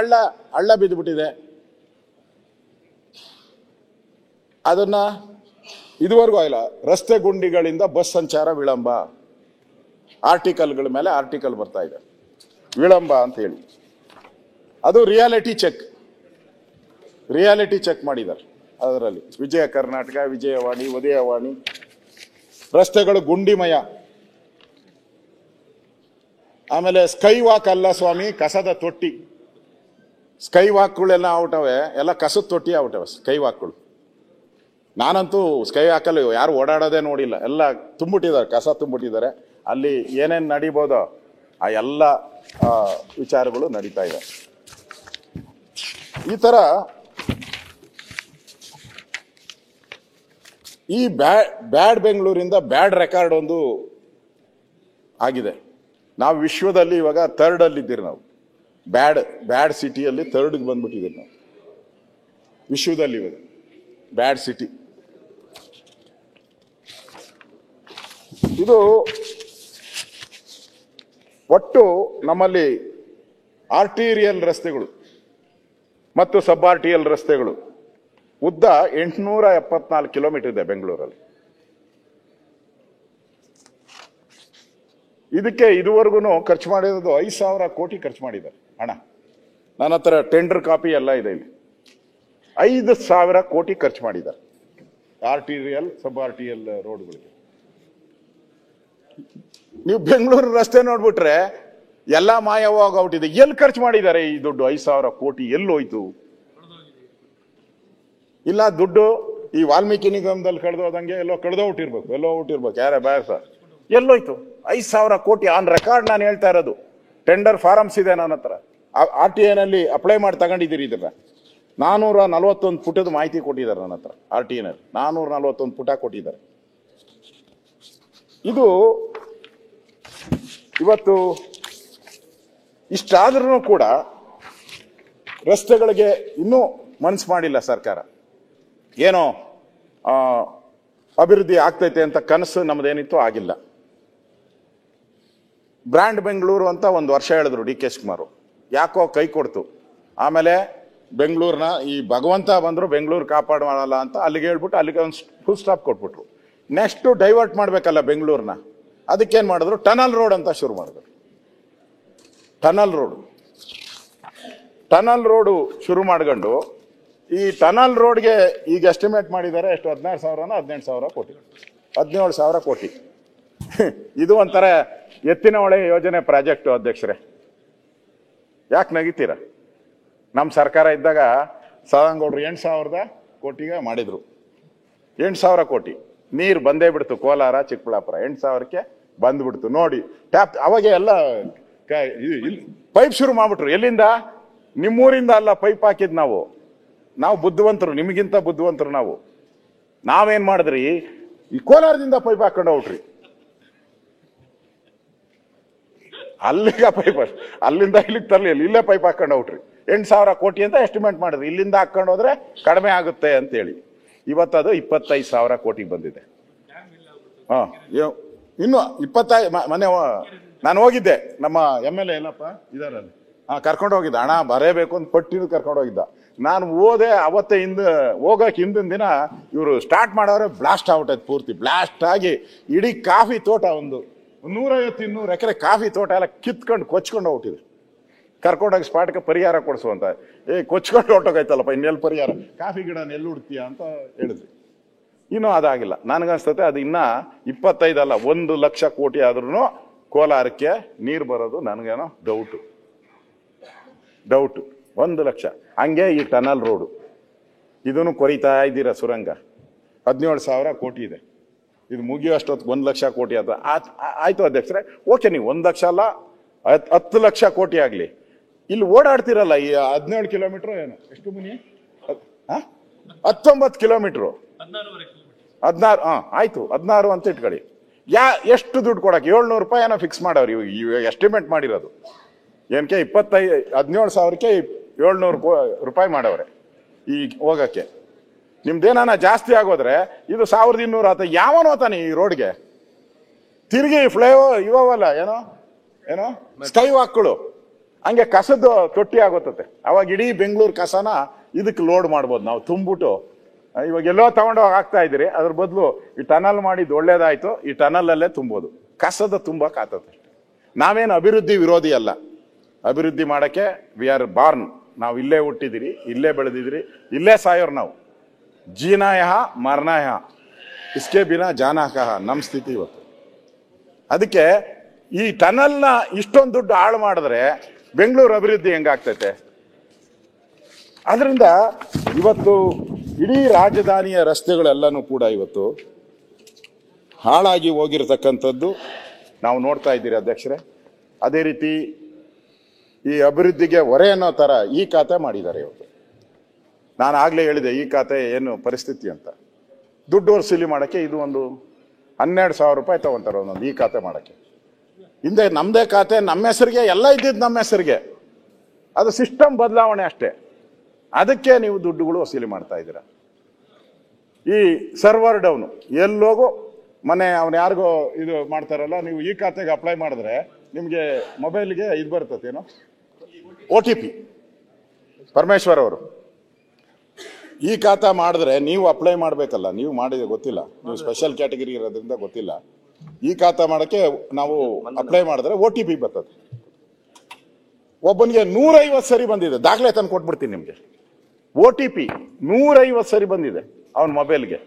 ಹಳ್ಳ ಬಿದ್ದುಬಿಟ್ಟಿದೆ. ಅದನ್ನ ಇದುವರೆಗೂ ಆಗಿಲ್ಲ. ರಸ್ತೆ ಗುಂಡಿಗಳಿಂದ ಬಸ್ ಸಂಚಾರ ವಿಳಂಬ, ಆರ್ಟಿಕಲ್ಗಳ ಮೇಲೆ ಆರ್ಟಿಕಲ್ ಬರ್ತಾ ಇದೆ, ವಿಳಂಬ ಅಂತ ಹೇಳಿ. ಅದು ರಿಯಾಲಿಟಿ ಚೆಕ್ ಮಾಡಿದ್ದಾರೆ. ಅದರಲ್ಲಿ ವಿಜಯ ಕರ್ನಾಟಕ, ವಿಜಯವಾಣಿ, ಉದಯವಾಣಿ, ರಸ್ತೆಗಳು ಗುಂಡಿಮಯ. ಆಮೇಲೆ ಸ್ಕೈ ವಾಕ್ ಅಲ್ಲ ಸ್ವಾಮಿ, ಕಸದ ತೊಟ್ಟಿ. ಸ್ಕೈ ವಾಕ್ಗಳೆಲ್ಲ ಔಟವೆ, ಎಲ್ಲ ಕಸದ ತೊಟ್ಟಿ ಔಟವೆ ಸ್ಕೈ ವಾಕ್ಗಳು. ನಾನಂತೂ ಸ್ಕೈ ವಾಕಲ್ಲಿ ಯಾರು ಓಡಾಡೋದೇ ನೋಡಿಲ್ಲ, ಎಲ್ಲ ತುಂಬಿಟ್ಟಿದ್ದಾರೆ, ಕಸ ತುಂಬಿಟ್ಟಿದ್ದಾರೆ. ಅಲ್ಲಿ ಏನೇನು ನಡಿಬೋದೋ ಆ ಎಲ್ಲ ವಿಚಾರಗಳು ನಡೀತಾ ಇದೆ. ಈ ಥರ ಈ ಬ್ಯಾಡ್ ಬೆಂಗಳೂರಿಂದ ಬ್ಯಾಡ್ ರೆಕಾರ್ಡ್ ಒಂದು ಆಗಿದೆ. ನಾವು ವಿಶ್ವದಲ್ಲಿ ಇವಾಗ ಥರ್ಡ್ ಅಲ್ಲಿ ಇದ್ದೀರಿ. ನಾವು ಬ್ಯಾಡ್ ಸಿಟಿಯಲ್ಲಿ ಥರ್ಡ್ಗೆ ಬಂದ್ಬಿಟ್ಟಿದ್ದೀರಿ ನಾವು ವಿಶ್ವದಲ್ಲಿ ಇವಾಗ. ಬ್ಯಾಡ್ ಸಿಟಿ ಇದು. ಒಟ್ಟು ನಮ್ಮಲ್ಲಿ ಆರ್ಟಿರಿಯಲ್ ರಸ್ತೆಗಳು ಮತ್ತು ಸಬ್ ಆರ್ಟಿರಿಯಲ್ ರಸ್ತೆಗಳು ಉದ್ದ 874 ಕಿಲೋಮೀಟರ್ ಇದೆ ಬೆಂಗಳೂರಲ್ಲಿ. ಇದಕ್ಕೆ ಇದುವರೆಗೂ ಖರ್ಚು ಮಾಡಿರೋದು 5,000 ಕೋಟಿ ಖರ್ಚು ಮಾಡಿದ್ದಾರೆ ಹಣ. ನನ್ನ ಹತ್ರ ಟೆಂಡರ್ ಕಾಪಿ ಎಲ್ಲ ಇದೆ ಇಲ್ಲಿ. 5,000 ಕೋಟಿ ಖರ್ಚು ಮಾಡಿದ್ದಾರೆ ಆರ್ಟಿರಿಯಲ್ ಸಬ್ ಆರ್ಟಿರಿಯಲ್ ರೋಡ್ಗಳಿಗೆ. ನೀವು ಬೆಂಗಳೂರು ರಸ್ತೆ ನೋಡ್ಬಿಟ್ರೆ ಎಲ್ಲ ಮಾಯವಾಗೋಗ್ಬಿಟ್ಟಿದೆ. ಎಲ್ಲಿ ಖರ್ಚು ಮಾಡಿದ್ದಾರೆ ಈ ದುಡ್ಡು? 5,000 ಕೋಟಿ ಎಲ್ಲೋಯ್ತು? ಇಲ್ಲ, ದುಡ್ಡು ಈ ವಾಲ್ಮೀಕಿ ನಿಗಮದಲ್ಲಿ ಕಳೆದೋದಂಗೆ ಎಲ್ಲೋ ಕಳೆದೋಗ್ಬಿಟ್ಟಿರ್ಬೇಕು. ಯಾರೇ ಬ್ಯಾರ ಸರ್, ಎಲ್ಲೋಯ್ತು 5,000 ಕೋಟಿ ಆನ್ ರೆಕಾರ್ಡ್? ನಾನು ಹೇಳ್ತಾ ಇರೋದು ಟೆಂಡರ್ ಫಾರಮ್ಸ್ ಇದೆ ನನ್ನ ಹತ್ರ. RTI ಅಪ್ಲೈ ಮಾಡಿ ತಗೊಂಡಿದ್ದೀರಿ. ಇದನ್ನ 441 ಪುಟದ ಮಾಹಿತಿ ಕೊಟ್ಟಿದ್ದಾರೆ ನನ್ನ ಹತ್ರ. RTI 441 ಪುಟ ಕೊಟ್ಟಿದ್ದಾರೆ. ಇದು ಇವತ್ತು ಇಷ್ಟಾದ್ರೂ ಕೂಡ ರಸ್ತೆಗಳಿಗೆ ಇನ್ನೂ ಮನಸ್ಸು ಮಾಡಿಲ್ಲ ಸರ್ಕಾರ. ಏನೋ ಅಭಿವೃದ್ಧಿ ಆಗ್ತೈತೆ ಅಂತ ಕನಸು ನಮ್ದೇನಿತ್ತು ಆಗಿಲ್ಲ. ಬ್ರ್ಯಾಂಡ್ ಬೆಂಗಳೂರು ಅಂತ ಒಂದು ವರ್ಷ ಹೇಳಿದ್ರು DK ಶಿವಕುಮಾರ್, ಯಾಕೋ ಕೈ ಕೊಡ್ತು. ಆಮೇಲೆ ಬೆಂಗಳೂರಿನ ಈ ಭಗವಂತ ಬಂದ್ರು ಬೆಂಗಳೂರು ಕಾಪಾಡಲ್ಲ ಅಂತ ಅಲ್ಲಿಗೆ ಹೇಳ್ಬಿಟ್ಟು ಅಲ್ಲಿಗೆ ಒಂದು ಫುಲ್ ಸ್ಟಾಪ್ ಕೊಟ್ಬಿಟ್ರು. ನೆಕ್ಸ್ಟ್ ಡೈವರ್ಟ್ ಮಾಡ್ಬೇಕಲ್ಲ ಬೆಂಗಳೂರಿನ, ಅದಕ್ಕೇನು ಮಾಡಿದ್ರು? ಟನಲ್ ರೋಡ್ ಅಂತ ಶುರು ಮಾಡಿದ್ರು. ಟನಲ್ ರೋಡು ಶುರು ಮಾಡ್ಕೊಂಡು ಈ ಟನಲ್ ರೋಡ್ಗೆ ಈಗ ಎಸ್ಟಿಮೇಟ್ ಮಾಡಿದ್ದಾರೆ ಎಷ್ಟು? 16,000 18,000 ಕೋಟಿ, 17,000 ಕೋಟಿ. ಇದು ಒಂಥರ ಎತ್ತಿನ ಹೊಳೆ ಯೋಜನೆ ಪ್ರಾಜೆಕ್ಟ್. ಅಧ್ಯಕ್ಷರೇ, ಯಾಕೆ ನಗಿತೀರ? ನಮ್ಮ ಸರ್ಕಾರ ಇದ್ದಾಗ ಸದಾನಗೌಡರು 8,000 ಕೋಟಿಗೆ ಮಾಡಿದ್ರು. 8,000 ಕೋಟಿ ನೀರು ಬಂದೇ ಬಿಡ್ತು. ಕೋಲಾರ ಚಿಕ್ಕಬಳ್ಳಾಪುರ 8,000ಕ್ಕೆ ಬಂದ್ಬಿಡ್ತು. ನೋಡಿ ಟ್ಯಾಪ್ ಅವಾಗ ಎಲ್ಲ ಪೈಪ್ ಶುರು ಮಾಡ್ಬಿಟ್ರು. ಎಲ್ಲಿಂದ? ನಿಮ್ಮೂರಿಂದ ಅಲ್ಲ ಪೈಪ್ ಹಾಕಿದ್ ನಾವು ಬುದ್ಧಿವಂತರು, ನಿಮಗಿಂತ ಬುದ್ಧಿವಂತರು ನಾವು. ನಾವೇನ್ ಮಾಡಿದ್ರಿ? ಈ ಕೋಲಾರದಿಂದ ಪೈಪ್ ಹಾಕೊಂಡು ಹೋಗ್ರಿ. ಅಲ್ಲಿಗ ಪೈಪ್ ಅಲ್ಲಿಂದ ಇಲ್ಲಿಗೆ ತರಲಿ, ಇಲ್ಲೇ ಪೈಪ್ ಹಾಕೊಂಡು ಹೋಗ್ರಿ. 8,000 ಕೋಟಿ ಅಂತ ಎಸ್ಟಿಮೇಟ್ ಮಾಡಿದ್ರಿ. ಇಲ್ಲಿಂದ ಹಾಕೊಂಡು ಹೋದ್ರೆ ಕಡಿಮೆ ಆಗುತ್ತೆ ಅಂತೇಳಿ ಇವತ್ತದು 25,000 ಕೋಟಿಗೆ ಬಂದಿದೆ. ಇನ್ನು 25 ಮನೆ ನಾನು ಹೋಗಿದ್ದೆ. ನಮ್ಮ MLA ಏನಪ್ಪ ಇದಾರಲ್ಲಿ ಕರ್ಕೊಂಡು ಹೋಗಿದ್ದ. ಹಣ ಬರೇಬೇಕು ಅಂತ ಪಟ್ಟಿನೂ ಕರ್ಕೊಂಡು ಹೋಗಿದ್ದ. ನಾನು ಹೋದೆ ಅವತ್ತೇ. ಹೋಗಕ್ಕೆ ಹಿಂದಿನ ದಿನ ಇವರು ಸ್ಟಾರ್ಟ್ ಮಾಡೋರೆ ಬ್ಲಾಸ್ಟ್ ಆಗ್ಬಿಟ್ಟೈತೆ. ಪೂರ್ತಿ ಬ್ಲಾಸ್ಟ್ ಆಗಿ ಇಡೀ ಕಾಫಿ ತೋಟ ಒಂದು 150-200 ಎಕರೆ ಕಾಫಿ ತೋಟ ಎಲ್ಲ ಕಿತ್ಕೊಂಡು ಕೊಚ್ಕೊಂಡು ಹೋಗ್ಬಿಟ್ಟಿದ್ರು. ಕರ್ಕೊಂಡೋಗಿ ಸ್ಪಾಟ್ಗೆ ಪರಿಹಾರ ಕೊಡಿಸುವಂತ. ಕೊಚ್ಕೊಂಡು ಹೊಟ್ಟೋಗೈತಲ್ಲಪ್ಪ, ಇನ್ನೆಲ್ಲಿ ಪರಿಹಾರ? ಕಾಫಿ ಗಿಡ ಎಲ್ಲಿ ಹುಡ್ತೀಯ ಅಂತ ಹೇಳಿದ್ರಿ. ಇನ್ನೂ ಅದಾಗಿಲ್ಲ. ನನಗನ್ಸ್ತತೆ ಅದು ಇನ್ನ 25 ಅಲ್ಲ 1 ಲಕ್ಷ ಕೋಟಿ ಆದ್ರೂ ಕೋಲಾರಕ್ಕೆ ನೀರು ಬರೋದು ನನಗೇನೋ ಡೌಟು. 1 ಲಕ್ಷ. ಹಂಗೆ ಈ ಟನಲ್ ರೋಡು ಇದನ್ನು ಕೊರಿತಾ ಇದ್ದೀರಾ. ಸುರಂಗ 17,000 ಕೋಟಿ ಇದೆ. ಇದು ಮುಗಿಯೋಷ್ಟೊತ್ತು 1 ಲಕ್ಷ ಕೋಟಿ ಆದ ಆಯ್ತು ಅಧ್ಯಕ್ಷರೇ. ಓಕೆ, ನೀವು 1 ಲಕ್ಷ ಅಲ್ಲ 10 ಲಕ್ಷ ಕೋಟಿ ಆಗ್ಲಿ. ಇಲ್ಲಿ ಓಡಾಡ್ತಿರಲ್ಲ ಈ 17 ಕಿಲೋಮೀಟರ್ ಏನು ಎಷ್ಟು ಮುನಿ? 19 ಕಿಲೋಮೀಟರ್ 16 ಆಯ್ತು 16 ಅಂತ ಇಟ್ಕೊಳ್ಳಿ. ಎಷ್ಟು ದುಡ್ಡು ಕೊಡಕ್ಕೆ? 700 ರೂಪಾಯಿ ಏನೋ ಫಿಕ್ಸ್ ಮಾಡವ್ರಿ ಇವಾಗ ಎಸ್ಟಿಮೇಟ್ ಮಾಡಿರೋದು. ಏನಕ್ಕೆ 17,000ಕ್ಕೆ 700 ರೂಪಾಯಿ ಮಾಡವ್ರೆ ಈ ಹೋಗಕ್ಕೆ. ನಿಮ್ದೇನ ಜಾಸ್ತಿ ಆಗೋದ್ರೆ ಇದು 1,200 ಆತ. ಯಾವನೋ ತಾನೆ ಈ ರೋಡ್ಗೆ ತಿರುಗಿ ಇವಲ್ಲ ಏನೋ ಸ್ಕೈ ವಾಕ್ಗಳು ಹಂಗೆ ಕಸದ ತೊಟ್ಟಿ ಆಗೋತತೆ. ಅವಾಗ ಇಡೀ ಬೆಂಗಳೂರು ಕಸನ ಇದಕ್ಕೆ ಲೋಡ್ ಮಾಡ್ಬೋದು ನಾವು ತುಂಬಿಟ್ಟು. ಇವಾಗ ಎಲ್ಲೋ ತಗೊಂಡೋಗಿ ಹಾಕ್ತಾ ಇದ್ದೀರಿ, ಅದ್ರ ಬದಲು ಈ ಟನಲ್ ಮಾಡಿದ್ದು ಒಳ್ಳೇದಾಯ್ತು. ಈ ಟನಲ್ ಅಲ್ಲೇ ತುಂಬೋದು. ಕಸದ ತುಂಬಕ್ ಆತತೆ. ನಾವೇನು ಅಭಿವೃದ್ಧಿ ವಿರೋಧಿ ಅಲ್ಲ. ಅಭಿವೃದ್ಧಿ ಮಾಡಕ್ಕೆ ವಿ ಆರ್ ಬಾರ್ನ್. ನಾವು ಇಲ್ಲೇ ಹುಟ್ಟಿದಿರಿ, ಇಲ್ಲೇ ಬೆಳೆದಿದ್ರಿ, ಇಲ್ಲೇ ಸಾಯೋರು ನಾವು. ಜೀನಾಯ ಮರಣಾಯ ಇಸ್ಕೆ ಬಿನಾ ಜಾನಾ ಕಹ ನಮ್ಮ ಸ್ಥಿತಿ ಇವತ್ತು. ಅದಕ್ಕೆ ಈ ಟನಲ್ನ ಇಷ್ಟೊಂದು ದುಡ್ಡು ಹಾಳು ಮಾಡಿದ್ರೆ ಬೆಂಗಳೂರು ಅಭಿವೃದ್ಧಿ ಹೆಂಗಾಗ್ತೈತೆ? ಆದ್ರಿಂದ ಇವತ್ತು ಇಡೀ ರಾಜಧಾನಿಯ ರಸ್ತೆಗಳೆಲ್ಲನೂ ಕೂಡ ಇವತ್ತು ಹಾಳಾಗಿ ಹೋಗಿರತಕ್ಕಂಥದ್ದು ನಾವು ನೋಡ್ತಾ ಇದ್ದೀರಿ ಅಧ್ಯಕ್ಷರೇ. ಅದೇ ರೀತಿ ಈ ಅಭಿವೃದ್ಧಿಗೆ ಹೊರೆ ಅನ್ನೋ ಥರ ಈ ಖಾತೆ ಮಾಡಿದ್ದಾರೆ ಇವತ್ತು. ನಾನು ಆಗಲೇ ಹೇಳಿದೆ ಈ ಖಾತೆ ಏನು ಪರಿಸ್ಥಿತಿ ಅಂತ. ದುಡ್ಡು ವಸೂಲಿ ಮಾಡೋಕ್ಕೆ ಇದು ಒಂದು 12,000 ರೂಪಾಯಿ ತಗೊಂತಾರೆ ಒಂದೊಂದು ಈ ಖಾತೆ ಮಾಡೋಕ್ಕೆ. ಹಿಂದೆ ನಮ್ಮದೇ ಖಾತೆ ನಮ್ಮ ಹೆಸರಿಗೆ ಎಲ್ಲ ಇದ್ದಿದ್ದು ನಮ್ಮ ಹೆಸರಿಗೆ, ಅದು ಸಿಸ್ಟಮ್ ಬದಲಾವಣೆ ಅಷ್ಟೇ. ಅದಕ್ಕೆ ನೀವು ದುಡ್ಡುಗಳು ವಸೂಲಿ ಮಾಡ್ತಾ ಇದ್ದೀರಾ. ಈ ಸರ್ವರ್ ಡೌನು ಎಲ್ಲೋಗೋ ಮನೆ ಅವನು ಯಾರಿಗೋ ಇದು ಮಾಡ್ತಾರಲ್ಲ, ನೀವು ಈ ಖಾತೆಗೆ ಅಪ್ಲೈ ಮಾಡಿದ್ರೆ ನಿಮಗೆ ಮೊಬೈಲ್ಗೆ ಇದು ಬರ್ತದೇನೋ OTP. ಪರಮೇಶ್ವರ್ ಅವರು ಈ ಖಾತಾ ಮಾಡಿದ್ರೆ ನೀವು ಅಪ್ಲೈ ಮಾಡಬೇಕಲ್ಲ, ನೀವು ಮಾಡಿದ್ರೆ ಗೊತ್ತಿಲ್ಲ, ನೀವು ಸ್ಪೆಷಲ್ ಕ್ಯಾಟಗರಿ ಇರೋದ್ರಿಂದ ಗೊತ್ತಿಲ್ಲ. ಈ ಖಾತಾ ಮಾಡೋಕ್ಕೆ ನಾವು ಅಪ್ಲೈ ಮಾಡಿದ್ರೆ OTP ಬರ್ತದೆ. ಒಬ್ಬನಿಗೆ 150 ಸರಿ ಬಂದಿದೆ, ದಾಖಲೆ ತಂದು ಕೊಟ್ಬಿಡ್ತೀನಿ ನಿಮಗೆ. OTP 150 ಸರಿ ಬಂದಿದೆ ಅವನ ಮೊಬೈಲ್ಗೆ.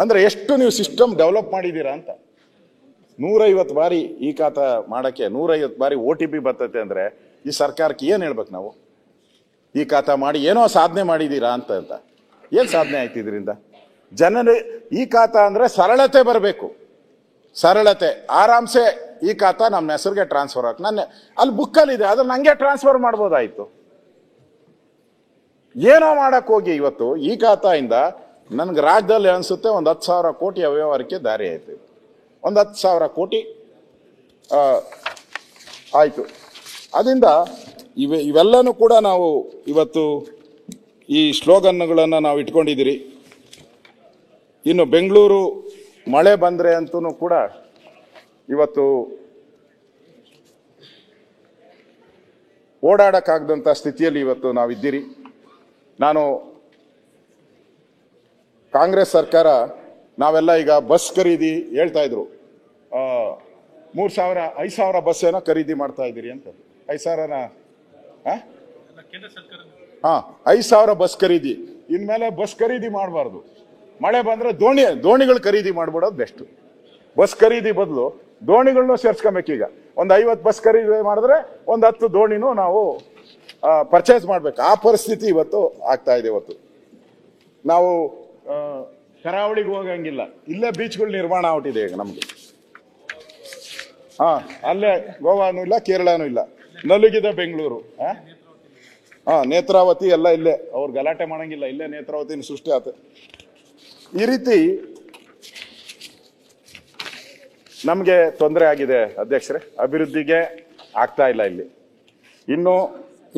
ಅಂದ್ರೆ ಎಷ್ಟು ನೀವು ಸಿಸ್ಟಮ್ ಡೆವಲಪ್ ಮಾಡಿದ್ದೀರಾ ಅಂತ. 150 ಬಾರಿ ಈ ಖಾತಾ ಮಾಡಕ್ಕೆ 150 ಬಾರಿ OTP ಬರ್ತತೆ ಅಂದ್ರೆ ಈ ಸರ್ಕಾರಕ್ಕೆ ಏನ್ ಹೇಳ್ಬೇಕು ನಾವು? ಈ ಖಾತಾ ಮಾಡಿ ಏನೋ ಸಾಧನೆ ಮಾಡಿದ್ದೀರಾ ಅಂತ. ಏನ್ ಸಾಧನೆ ಆಯ್ತು ಇದರಿಂದ? ಜನರು ಈ ಖಾತಾ ಅಂದ್ರೆ ಸರಳತೆ ಬರಬೇಕು, ಸರಳತೆ. ಆರಾಮ್ಸೆ ಈ ಖಾತಾ ನಮ್ಮ ಹೆಸರಿಗೆ ಟ್ರಾನ್ಸ್ಫರ್ ಆಗ ನನ್ನ ಅಲ್ಲಿ ಬುಕ್ಕಲ್ಲಿ ಇದೆ, ಅದನ್ನ ನಂಗೆ ಟ್ರಾನ್ಸ್ಫರ್ ಮಾಡ್ಬೋದಾಯ್ತು. ಏನೋ ಮಾಡಕ್ ಹೋಗಿ ಇವತ್ತು ಈ ಖಾತಾಯಿಂದ ನನ್ಗೆ ರಾಜ್ಯದಲ್ಲಿ ಅನ್ಸುತ್ತೆ ಒಂದು 10,000 ಕೋಟಿ ಅವ್ಯವಹಾರಕ್ಕೆ ದಾರಿ ಆಯ್ತು. ಒಂದು 10,000 ಕೋಟಿ ಆಯ್ತು. ಅದರಿಂದ ಇವೆಲ್ಲನೂ ಕೂಡ ನಾವು ಇವತ್ತು ಈ ಸ್ಲೋಗನ್ಗಳನ್ನು ನಾವು ಇಟ್ಕೊಂಡಿದ್ದೀರಿ. ಇನ್ನು ಬೆಂಗಳೂರು ಮಳೆ ಬಂದ್ರೆ ಅಂತೂ ಕೂಡ ಇವತ್ತು ಓಡಾಡಕ್ಕಾಗದಂಥ ಸ್ಥಿತಿಯಲ್ಲಿ ಇವತ್ತು ನಾವಿದ್ದೀರಿ. ನಾನು ಕಾಂಗ್ರೆಸ್ ಸರ್ಕಾರ ನಾವೆಲ್ಲ ಈಗ ಬಸ್ ಖರೀದಿ ಹೇಳ್ತಾ ಇದ್ರು, 3,000 5,000 ಬಸ್ ಏನೋ ಖರೀದಿ ಮಾಡ್ತಾ ಇದ್ದೀರಿ ಅಂತ. 5,000ನ 5,000 ಬಸ್ ಖರೀದಿ. ಇನ್ಮೇಲೆ ಬಸ್ ಖರೀದಿ ಮಾಡಬಾರ್ದು. ಮಳೆ ಬಂದ್ರೆ ದೋಣಿಗಳು ಖರೀದಿ ಮಾಡ್ಬಿಡೋದು ಬೆಸ್ಟ್. ಬಸ್ ಖರೀದಿ ಬದಲು ದೋಣಿಗಳನ್ನೂ ಸೇರ್ಸ್ಕೊಬೇಕೀಗ. ಒಂದು 50 ಬಸ್ ಖರೀದಿ ಮಾಡಿದ್ರೆ ಒಂದು 10 ದೋಣಿನೂ ನಾವು ಪರ್ಚೇಸ್ ಮಾಡ್ಬೇಕು. ಆ ಪರಿಸ್ಥಿತಿ ಇವತ್ತು ಆಗ್ತಾ ಇದೆ. ಇವತ್ತು ನಾವು ಕರಾವಳಿಗೆ ಹೋಗಂಗಿಲ್ಲ, ಇಲ್ಲೇ ಬೀಚ್ಗಳು ನಿರ್ಮಾಣ ಆಗ್ಬಿಟ್ಟಿದೆ ಈಗ ನಮ್ಗೆ. ಅಲ್ಲೇ ಗೋವಾನು ಇಲ್ಲ, ಕೇರಳನೂ ಇಲ್ಲ, ನಲುಗಿದೆ ಬೆಂಗಳೂರು. ನೇತ್ರಾವತಿ ಎಲ್ಲ ಇಲ್ಲೇ, ಅವ್ರು ಗಲಾಟೆ ಮಾಡಂಗಿಲ್ಲ, ಇಲ್ಲೇ ನೇತ್ರಾವತಿನ ಸೃಷ್ಟಿ ಆತ. ಈ ರೀತಿ ನಮ್ಗೆ ತೊಂದರೆ ಆಗಿದೆ ಅಧ್ಯಕ್ಷರೇ, ಅಭಿವೃದ್ಧಿಗೆ ಆಗ್ತಾ ಇಲ್ಲ ಇಲ್ಲಿ.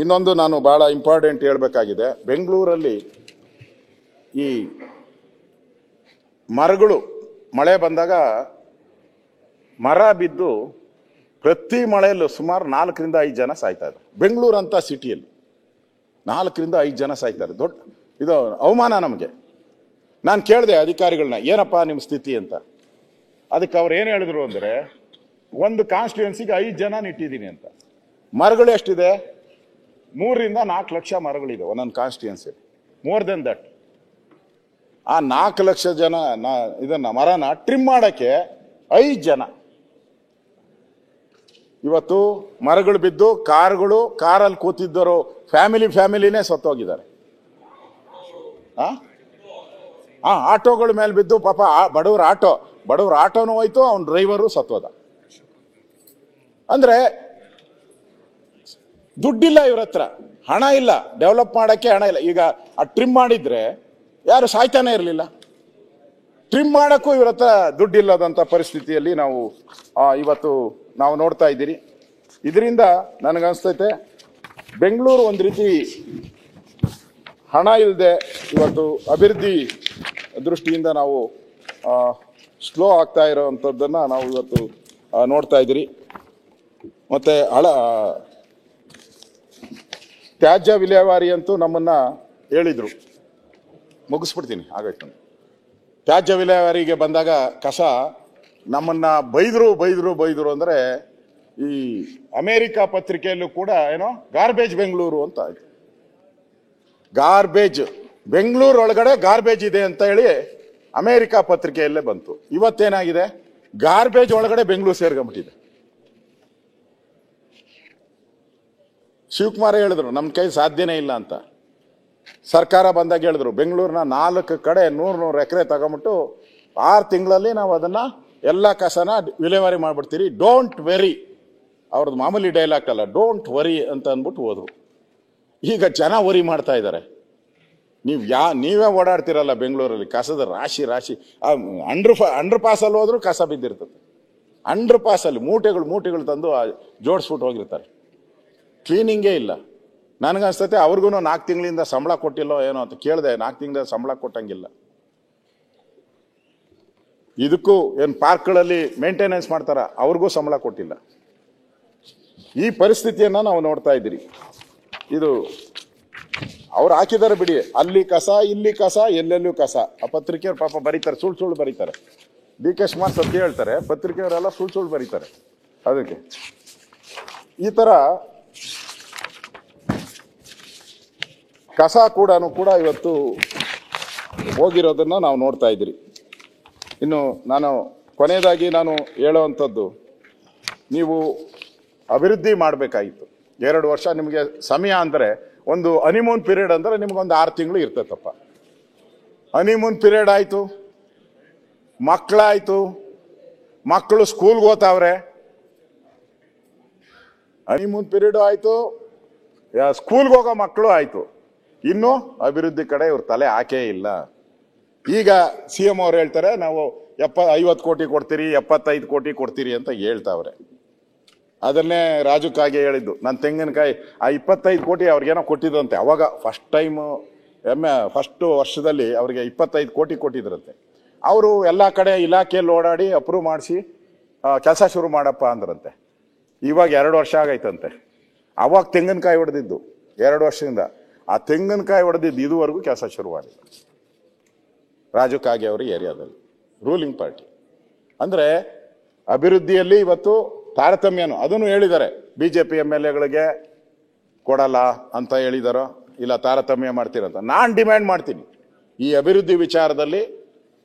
ಇನ್ನೊಂದು ನಾನು ಬಹಳ ಇಂಪಾರ್ಟೆಂಟ್ ಹೇಳ್ಬೇಕಾಗಿದೆ. ಬೆಂಗಳೂರಲ್ಲಿ ಈ ಮರಗಳು ಮಳೆ ಬಂದಾಗ ಮರ ಬಿದ್ದು ಪ್ರತಿ ಮಳೆಯಲ್ಲೂ ಸುಮಾರು 4ರಿಂದ 5 ಜನ ಸಾಯ್ತಾ ಇದ್ದಾರೆ. ಬೆಂಗಳೂರು ಅಂತ ಸಿಟಿಯಲ್ಲಿ 4ರಿಂದ 5 ಜನ ಸಾಯ್ತಾರೆ. ದೊಡ್ಡ ಇದು ಅವಮಾನ ನಮಗೆ. ನಾನು ಕೇಳಿದೆ ಅಧಿಕಾರಿಗಳನ್ನ, ಏನಪ್ಪಾ ನಿಮ್ಮ ಸ್ಥಿತಿ ಅಂತ. ಅದಕ್ಕೆ ಅವ್ರು ಏನು ಹೇಳಿದ್ರು ಅಂದರೆ, ಒಂದು ಕಾನ್ಸ್ಟಿಟ್ಯೂನ್ಸಿಗೆ 5 ಜನ ಇಟ್ಟಿದ್ದೀನಿ ಅಂತ. ಮರಗಳು ಎಷ್ಟಿದೆ? 3ರಿಂದ 4 ಲಕ್ಷ ಮರಗಳಿದೆ ಒಂದೊಂದು ಕಾನ್ಸ್ಟಿಟ್ಯೂನ್ಸಿ. More than that. ಆ 4 ಲಕ್ಷ ಜನ ಇದನ್ನ ಮರನ ಟ್ರಿಮ್ ಮಾಡಕ್ಕೆ 5 ಜನ. ಇವತ್ತು ಮರಗಳು ಬಿದ್ದು ಕಾರಲ್ಲಿ ಕೂತಿದ್ದರು ಫ್ಯಾಮಿಲಿನೇ ಸತ್ತೋಗಿದ್ದಾರೆ. ಆಟೋಗಳ ಮೇಲೆ ಬಿದ್ದು ಪಾಪ ಬಡವ್ರ ಆಟೋನು ಹೋಯ್ತು, ಅವನ ಡ್ರೈವರು ಸತ್ತೋದ. ಅಂದ್ರೆ ದುಡ್ಡಿಲ್ಲ ಇವ್ರ ಹತ್ರ, ಹಣ ಇಲ್ಲ, ಡೆವಲಪ್ ಮಾಡಕ್ಕೆ ಹಣ ಇಲ್ಲ. ಈಗ ಆ ಟ್ರಿಮ್ ಮಾಡಿದ್ರೆ ಯಾರು ಸಾಯ್ತಾನೆ ಇರಲಿಲ್ಲ. ಟ್ರಿಮ್ ಮಾಡಕ್ಕೂ ಇವ್ರ ಹತ್ರ ದುಡ್ಡಿಲ್ಲದಂಥ ಪರಿಸ್ಥಿತಿಯಲ್ಲಿ ಇವತ್ತು ನಾವು ನೋಡ್ತಾ ಇದ್ದೀರಿ. ಇದರಿಂದ ನನಗನ್ಸ್ತೈತೆ ಬೆಂಗಳೂರು ಒಂದು ರೀತಿ ಹಣ ಇಲ್ಲದೆ ಇವತ್ತು ಅಭಿವೃದ್ಧಿ ದೃಷ್ಟಿಯಿಂದ ನಾವು ಸ್ಲೋ ಆಗ್ತಾ ಇರೋವಂಥದ್ದನ್ನು ನಾವು ಇವತ್ತು ನೋಡ್ತಾ ಇದ್ದೀರಿ. ಮತ್ತೆ ತ್ಯಾಜ್ಯ ವಿಲೇವಾರಿ ಅಂತೂ ನಮ್ಮನ್ನ ಹೇಳಿದ್ರು, ಮುಗಿಸ್ಬಿಡ್ತೀನಿ ಆಗಾಯ್ತು. ತ್ಯಾಜ್ಯ ವಿಲೇವಾರಿಗೆ ಬಂದಾಗ ಕಸ ನಮ್ಮನ್ನ ಬೈದ್ರು ಅಂದ್ರೆ ಈ ಅಮೆರಿಕ ಪತ್ರಿಕೆಯಲ್ಲೂ ಕೂಡ ಏನೋ ಗಾರ್ಬೇಜ್ ಬೆಂಗಳೂರು ಅಂತ ಆಯ್ತು. ಗಾರ್ಬೇಜ್ ಬೆಂಗಳೂರು ಒಳಗಡೆ ಗಾರ್ಬೇಜ್ ಇದೆ ಅಂತ ಹೇಳಿ ಅಮೆರಿಕ ಪತ್ರಿಕೆಯಲ್ಲೇ ಬಂತು. ಇವತ್ತೇನಾಗಿದೆ? ಗಾರ್ಬೇಜ್ ಒಳಗಡೆ ಬೆಂಗಳೂರು ಸೇರ್ಕೊಂಡ್ಬಿಟ್ಟಿದೆ. ಶಿವಕುಮಾರ್ ಹೇಳಿದ್ರು ನಮ್ಮ ಕೈ ಸಾಧ್ಯನೇ ಇಲ್ಲ ಅಂತ. ಸರ್ಕಾರ ಬಂದಾಗ ಹೇಳಿದ್ರು ಬೆಂಗಳೂರಿನ 4 ಕಡೆ 100 ಎಕರೆ ತಗೊಂಬಿಟ್ಟು 6 ತಿಂಗಳಲ್ಲಿ ನಾವು ಅದನ್ನ ಎಲ್ಲ ಕಸನ ವಿಲೇವಾರಿ ಮಾಡ್ಬಿಡ್ತೀರಿ, ಡೋಂಟ್ ವೆರಿ. ಅವ್ರದ್ದು ಮಾಮೂಲಿ ಡೈಲಾಗ್ ಅಲ್ಲ, ಡೋಂಟ್ ವರಿ ಅಂತ ಅಂದ್ಬಿಟ್ಟು ಹೋದ್ರು. ಈಗ ಜನ ವರಿ ಮಾಡ್ತಾ ಇದ್ದಾರೆ. ನೀವೇ ಓಡಾಡ್ತಿರಲ್ಲ ಬೆಂಗಳೂರಲ್ಲಿ, ಕಸದ ರಾಶಿ ರಾಶಿ. ಅಂಡರ್ ಪಾಸಲ್ಲಿ ಹೋದ್ರು ಕಸ ಬಿದ್ದಿರ್ತದೆ. ಅಂಡರ್ ಪಾಸಲ್ಲಿ ಮೂಟೆಗಳು ತಂದು ಜೋಡಿಸ್ಬಿಟ್ಟು ಹೋಗಿರ್ತಾರೆ. ಕ್ಲೀನಿಂಗೇ ಇಲ್ಲ. ನನಗನ್ಸ್ತತೆ ಅವ್ರಿಗೂ 4 ತಿಂಗಳಿಂದ ಸಂಬಳ ಕೊಟ್ಟಿಲ್ಲೋ ಏನೋ ಅಂತ ಕೇಳಿದೆ. 4 ತಿಂಗಳಿಂದ ಸಂಬಳ ಕೊಟ್ಟಂಗಿಲ್ಲ. ಇದಕ್ಕೂ ಏನು ಪಾರ್ಕ್ಗಳಲ್ಲಿ ಮೇಂಟೆನೆನ್ಸ್ ಮಾಡ್ತಾರ, ಅವ್ರಿಗೂ ಸಂಬಳ ಕೊಟ್ಟಿಲ್ಲ. ಈ ಪರಿಸ್ಥಿತಿಯನ್ನ ನಾವು ನೋಡ್ತಾ ಇದ್ದೀರಿ. ಇದು ಅವ್ರು ಹಾಕಿದ್ದಾರೆ ಬಿಡಿ, ಅಲ್ಲಿ ಕಸ ಇಲ್ಲಿ ಕಸ ಎಲ್ಲೆಲ್ಲೂ ಕಸ. ಆ ಪತ್ರಿಕೆಯವ್ರು ಪಾಪ ಬರೀತಾರೆ, ಸುಳ್ಳು ಬರೀತಾರೆ. DK ಶಿವಕುಮಾರ್ ಸತ್ಯ ಹೇಳ್ತಾರೆ, ಪತ್ರಿಕೆಯವರೆಲ್ಲ ಸುಳ್ಳು ಬರೀತಾರೆ. ಅದಕ್ಕೆ ಈ ತರ ಕಸ ಕೂಡ ಇವತ್ತು ಹೋಗಿರೋದನ್ನ ನಾವು ನೋಡ್ತಾ ಇದ್ದೀರಿ. ಇನ್ನು ನಾನು ಕೊನೆಯದಾಗಿ ನಾನು ಹೇಳುವಂಥದ್ದು, ನೀವು ಅಭಿವೃದ್ಧಿ ಮಾಡಬೇಕಾಗಿತ್ತು. 2 ವರ್ಷ ನಿಮಗೆ ಸಮಯ ಅಂದರೆ, ಒಂದು ಹನಿಮೂನ್ ಪೀರಿಯಡ್ ಅಂದರೆ ನಿಮ್ಗೊಂದು 6 ತಿಂಗಳು ಇರ್ತೈತಪ್ಪ. ಹನಿಮೂನ್ ಪೀರಿಯಡ್ ಆಯಿತು, ಮಕ್ಕಳಾಯಿತು, ಮಕ್ಕಳು ಸ್ಕೂಲ್ಗೆ ಹೋಗ್ತಾವ್ರೆ. ಹನಿಮೂನ್ ಪೀರಿಯಡ್ ಆಯಿತು, ಸ್ಕೂಲ್ಗೆ ಹೋಗೋ ಮಕ್ಕಳು ಆಯಿತು. ಇನ್ನು ಅಭಿವೃದ್ಧಿ ಕಡೆ ಇವ್ರ ತಲೆ ಹಾಕೇ ಇಲ್ಲ. ಈಗ CM ಅವ್ರು ಹೇಳ್ತಾರೆ ನಾವು 50 ಕೋಟಿ ಕೊಡ್ತೀರಿ, 75 ಕೋಟಿ ಕೊಡ್ತೀರಿ ಅಂತ ಹೇಳ್ತಾವ್ರೆ. ಅದನ್ನೇ ರಾಜು ಕಾಗೆ ಹೇಳಿದ್ದು, ನನ್ನ ತೆಂಗಿನಕಾಯಿ ಆ 25 ಕೋಟಿ ಅವ್ರಿಗೇನೋ ಕೊಟ್ಟಿದ್ದಂತೆ. ಅವಾಗ ಫಸ್ಟ್ ವರ್ಷದಲ್ಲಿ ಅವ್ರಿಗೆ 25 ಕೋಟಿ ಕೊಟ್ಟಿದ್ರಂತೆ. ಅವರು ಎಲ್ಲ ಕಡೆ ಇಲಾಖೆಯಲ್ಲಿ ಓಡಾಡಿ ಅಪ್ರೂವ್ ಮಾಡಿಸಿ ಕೆಲಸ ಶುರು ಮಾಡಪ್ಪ ಅಂದ್ರಂತೆ. ಇವಾಗ 2 ವರ್ಷ ಆಗೈತಂತೆ. ಅವಾಗ ತೆಂಗಿನಕಾಯಿ ಹೊಡೆದಿದ್ದು 2 ವರ್ಷದಿಂದ. ಆ ತೆಂಗಿನಕಾಯಿ ಹೊಡೆದಿದ್ದು ಇದುವರೆಗೂ ಕೆಲಸ ಶುರು ಮಾಡಿಲ್ಲ ರಾಜು ಕಾಗೆ ಅವರ ಏರಿಯಾದಲ್ಲಿ, ರೂಲಿಂಗ್ ಪಾರ್ಟಿ. ಅಂದರೆ ಅಭಿವೃದ್ಧಿಯಲ್ಲಿ ಇವತ್ತು ತಾರತಮ್ಯನು ಅದನ್ನು ಹೇಳಿದ್ದಾರೆ. BJP MLAಗಳಿಗೆ ಕೊಡಲ್ಲ ಅಂತ ಹೇಳಿದಾರೋ, ಇಲ್ಲ ತಾರತಮ್ಯ ಮಾಡ್ತೀರಂತ. ನಾನು ಡಿಮ್ಯಾಂಡ್ ಮಾಡ್ತೀನಿ, ಈ ಅಭಿವೃದ್ಧಿ ವಿಚಾರದಲ್ಲಿ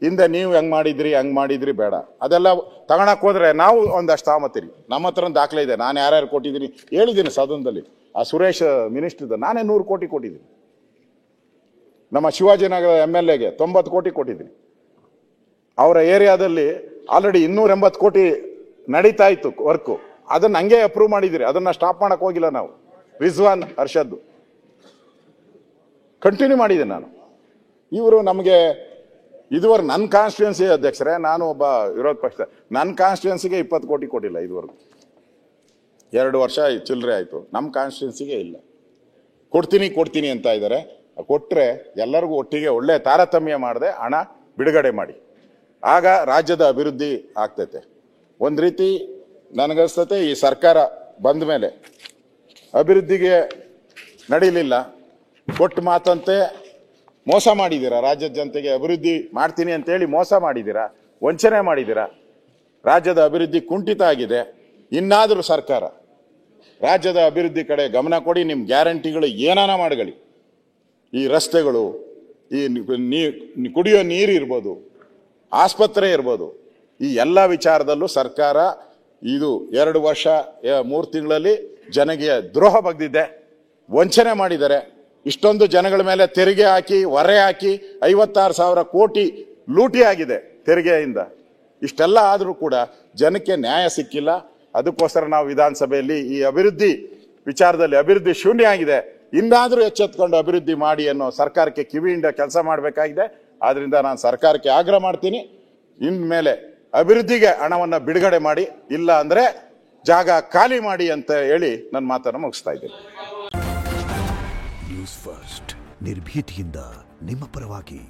ಹಿಂದೆ ನೀವು ಹಂಗೆ ಮಾಡಿದ್ರಿ ಬೇಡ. ಅದೆಲ್ಲ ತಗೊಳಕ್ ಹೋದ್ರೆ ನಾವು ಒಂದಷ್ಟು ತಾಮತ್ತೀರಿ. ನಮ್ಮ ಹತ್ರ ದಾಖಲೆ ಇದೆ, ನಾನು ಯಾರ್ಯಾರು ಕೊಟ್ಟಿದ್ದೀನಿ ಹೇಳಿದ್ದೀನಿ ಸದನದಲ್ಲಿ. ಆ ಸುರೇಶ್ ಮಿನಿಸ್ಟರ್ದ ನಾನೇ 100 ಕೋಟಿ ಕೊಟ್ಟಿದ್ದೀನಿ. ನಮ್ಮ ಶಿವಾಜಿನಗರ MLAಗೆ 90 ಕೋಟಿ ಕೊಟ್ಟಿದ್ದೀನಿ. ಅವರ ಏರಿಯಾದಲ್ಲಿ ಆಲ್ರೆಡಿ 280 ಕೋಟಿ ನಡೀತಾ ಇತ್ತು ವರ್ಕು. ಅದನ್ನ ಹಂಗೆ ಅಪ್ರೂವ್ ಮಾಡಿದಿರಿ, ಅದನ್ನ ಸ್ಟಾಪ್ ಮಾಡಕ್ ಹೋಗಿಲ್ಲ ನಾವು. ರಿಜ್ವಾನ್ ಅರ್ಷದ್ ಕಂಟಿನ್ಯೂ ಮಾಡಿದೆ ನಾನು. ಇವರು ನಮಗೆ ಇದುವರೆಗೆ ನನ್ನ ಕಾನ್ಸ್ಟಿಟ್ಯೂನ್ಸಿ ಅಧ್ಯಕ್ಷರೇ, ನಾನು ಒಬ್ಬ ವಿರೋಧ ಪಕ್ಷ, ನನ್ನ ಕಾನ್ಸ್ಟಿಟ್ಯೂನ್ಸಿಗೆ 20 ಕೋಟಿ ಕೊಟ್ಟಿಲ್ಲ ಇದುವರೆಗೂ. 2 ವರ್ಷ ಚಿಲ್ಲರೆ ಆಯ್ತು, ನಮ್ಮ ಕಾನ್ಸ್ಟಿಟ್ಯೂನ್ಸಿಗೆ ಇಲ್ಲ. ಕೊಡ್ತೀನಿ ಅಂತ ಇದ್ದಾರೆ. ಕೊಟ್ರೆ ಎಲ್ಲರಿಗೂ ಒಟ್ಟಿಗೆ ಒಳ್ಳೆ ತಾರತಮ್ಯ ಮಾಡದೆ ಹಣ ಬಿಡುಗಡೆ ಮಾಡಿ, ಆಗ ರಾಜ್ಯದ ಅಭಿವೃದ್ಧಿ ಆಗ್ತೈತೆ. ಒಂದು ರೀತಿ ನನಗನ್ಸ್ತತೆ ಈ ಸರ್ಕಾರ ಬಂದ ಮೇಲೆ ಅಭಿವೃದ್ಧಿಗೆ ನಡೀಲಿಲ್ಲ. ಕೊಟ್ಟು ಮಾತಂತೆ ಮೋಸ ಮಾಡಿದ್ದೀರಾ ರಾಜ್ಯದ ಜನತೆಗೆ. ಅಭಿವೃದ್ಧಿ ಮಾಡ್ತೀನಿ ಅಂತೇಳಿ ಮೋಸ ಮಾಡಿದ್ದೀರಾ, ವಂಚನೆ ಮಾಡಿದ್ದೀರಾ. ರಾಜ್ಯದ ಅಭಿವೃದ್ಧಿ ಕುಂಠಿತ ಆಗಿದೆ. ಇನ್ನಾದರೂ ಸರ್ಕಾರ ರಾಜ್ಯದ ಅಭಿವೃದ್ಧಿ ಕಡೆ ಗಮನ ಕೊಡಿ. ನಿಮ್ಮ ಗ್ಯಾರಂಟಿಗಳು ಏನಾನ ಮಾಡಲಿ, ಈ ರಸ್ತೆಗಳು, ಈ ಕುಡಿಯೋ ನೀರು ಇರ್ಬೋದು, ಆಸ್ಪತ್ರೆ ಇರ್ಬೋದು, ಈ ಎಲ್ಲ ವಿಚಾರದಲ್ಲೂ ಸರ್ಕಾರ ಇದು 2 ವರ್ಷ 3 ತಿಂಗಳಲ್ಲಿ ಜನಗೆ ದ್ರೋಹ ಬಗ್ದಿದೆ, ವಂಚನೆ ಮಾಡಿದ್ದಾರೆ. ಇಷ್ಟೊಂದು ಜನಗಳ ಮೇಲೆ ತೆರಿಗೆ ಹಾಕಿ ಹೊರೆ ಹಾಕಿ 56,000 ಕೋಟಿ ಲೂಟಿ ಆಗಿದೆ ತೆರಿಗೆಯಿಂದ. ಇಷ್ಟೆಲ್ಲ ಆದರೂ ಕೂಡ ಜನಕ್ಕೆ ನ್ಯಾಯ ಸಿಕ್ಕಿಲ್ಲ. ಅದಕ್ಕೋಸ್ಕರ ನಾವು ವಿಧಾನಸಭೆಯಲ್ಲಿ ಈ ಅಭಿವೃದ್ಧಿ ವಿಚಾರದಲ್ಲಿ ಅಭಿವೃದ್ಧಿ ಶೂನ್ಯ ಆಗಿದೆ, ಇನ್ನಾದರೂ ಎಚ್ಚೆತ್ಕೊಂಡು ಅಭಿವೃದ್ಧಿ ಮಾಡಿ ಅನ್ನೋ ಸರ್ಕಾರಕ್ಕೆ ಕಿವಿಯಿಂದ ಕೆಲಸ ಮಾಡಬೇಕಾಗಿದೆ. ಆದ್ರಿಂದ ನಾನು ಸರ್ಕಾರಕ್ಕೆ ಆಗ್ರಹ ಮಾಡ್ತೀನಿ, ಇನ್ಮೇಲೆ ಅಭಿವೃದ್ಧಿಗೆ ಹಣವನ್ನು ಬಿಡುಗಡೆ ಮಾಡಿ, ಇಲ್ಲ ಅಂದ್ರೆ ಜಾಗ ಖಾಲಿ ಮಾಡಿ ಅಂತ ಹೇಳಿ ನನ್ನ ಮಾತನ್ನು ಮುಗಿಸ್ತಾ ಇದ್ದೀನಿ. ನ್ಯೂಸ್ ಫಸ್ಟ್ ನಿರ್ಭೀತಿಯಿಂದ ನಿಮ್ಮ ಪರವಾಗಿ.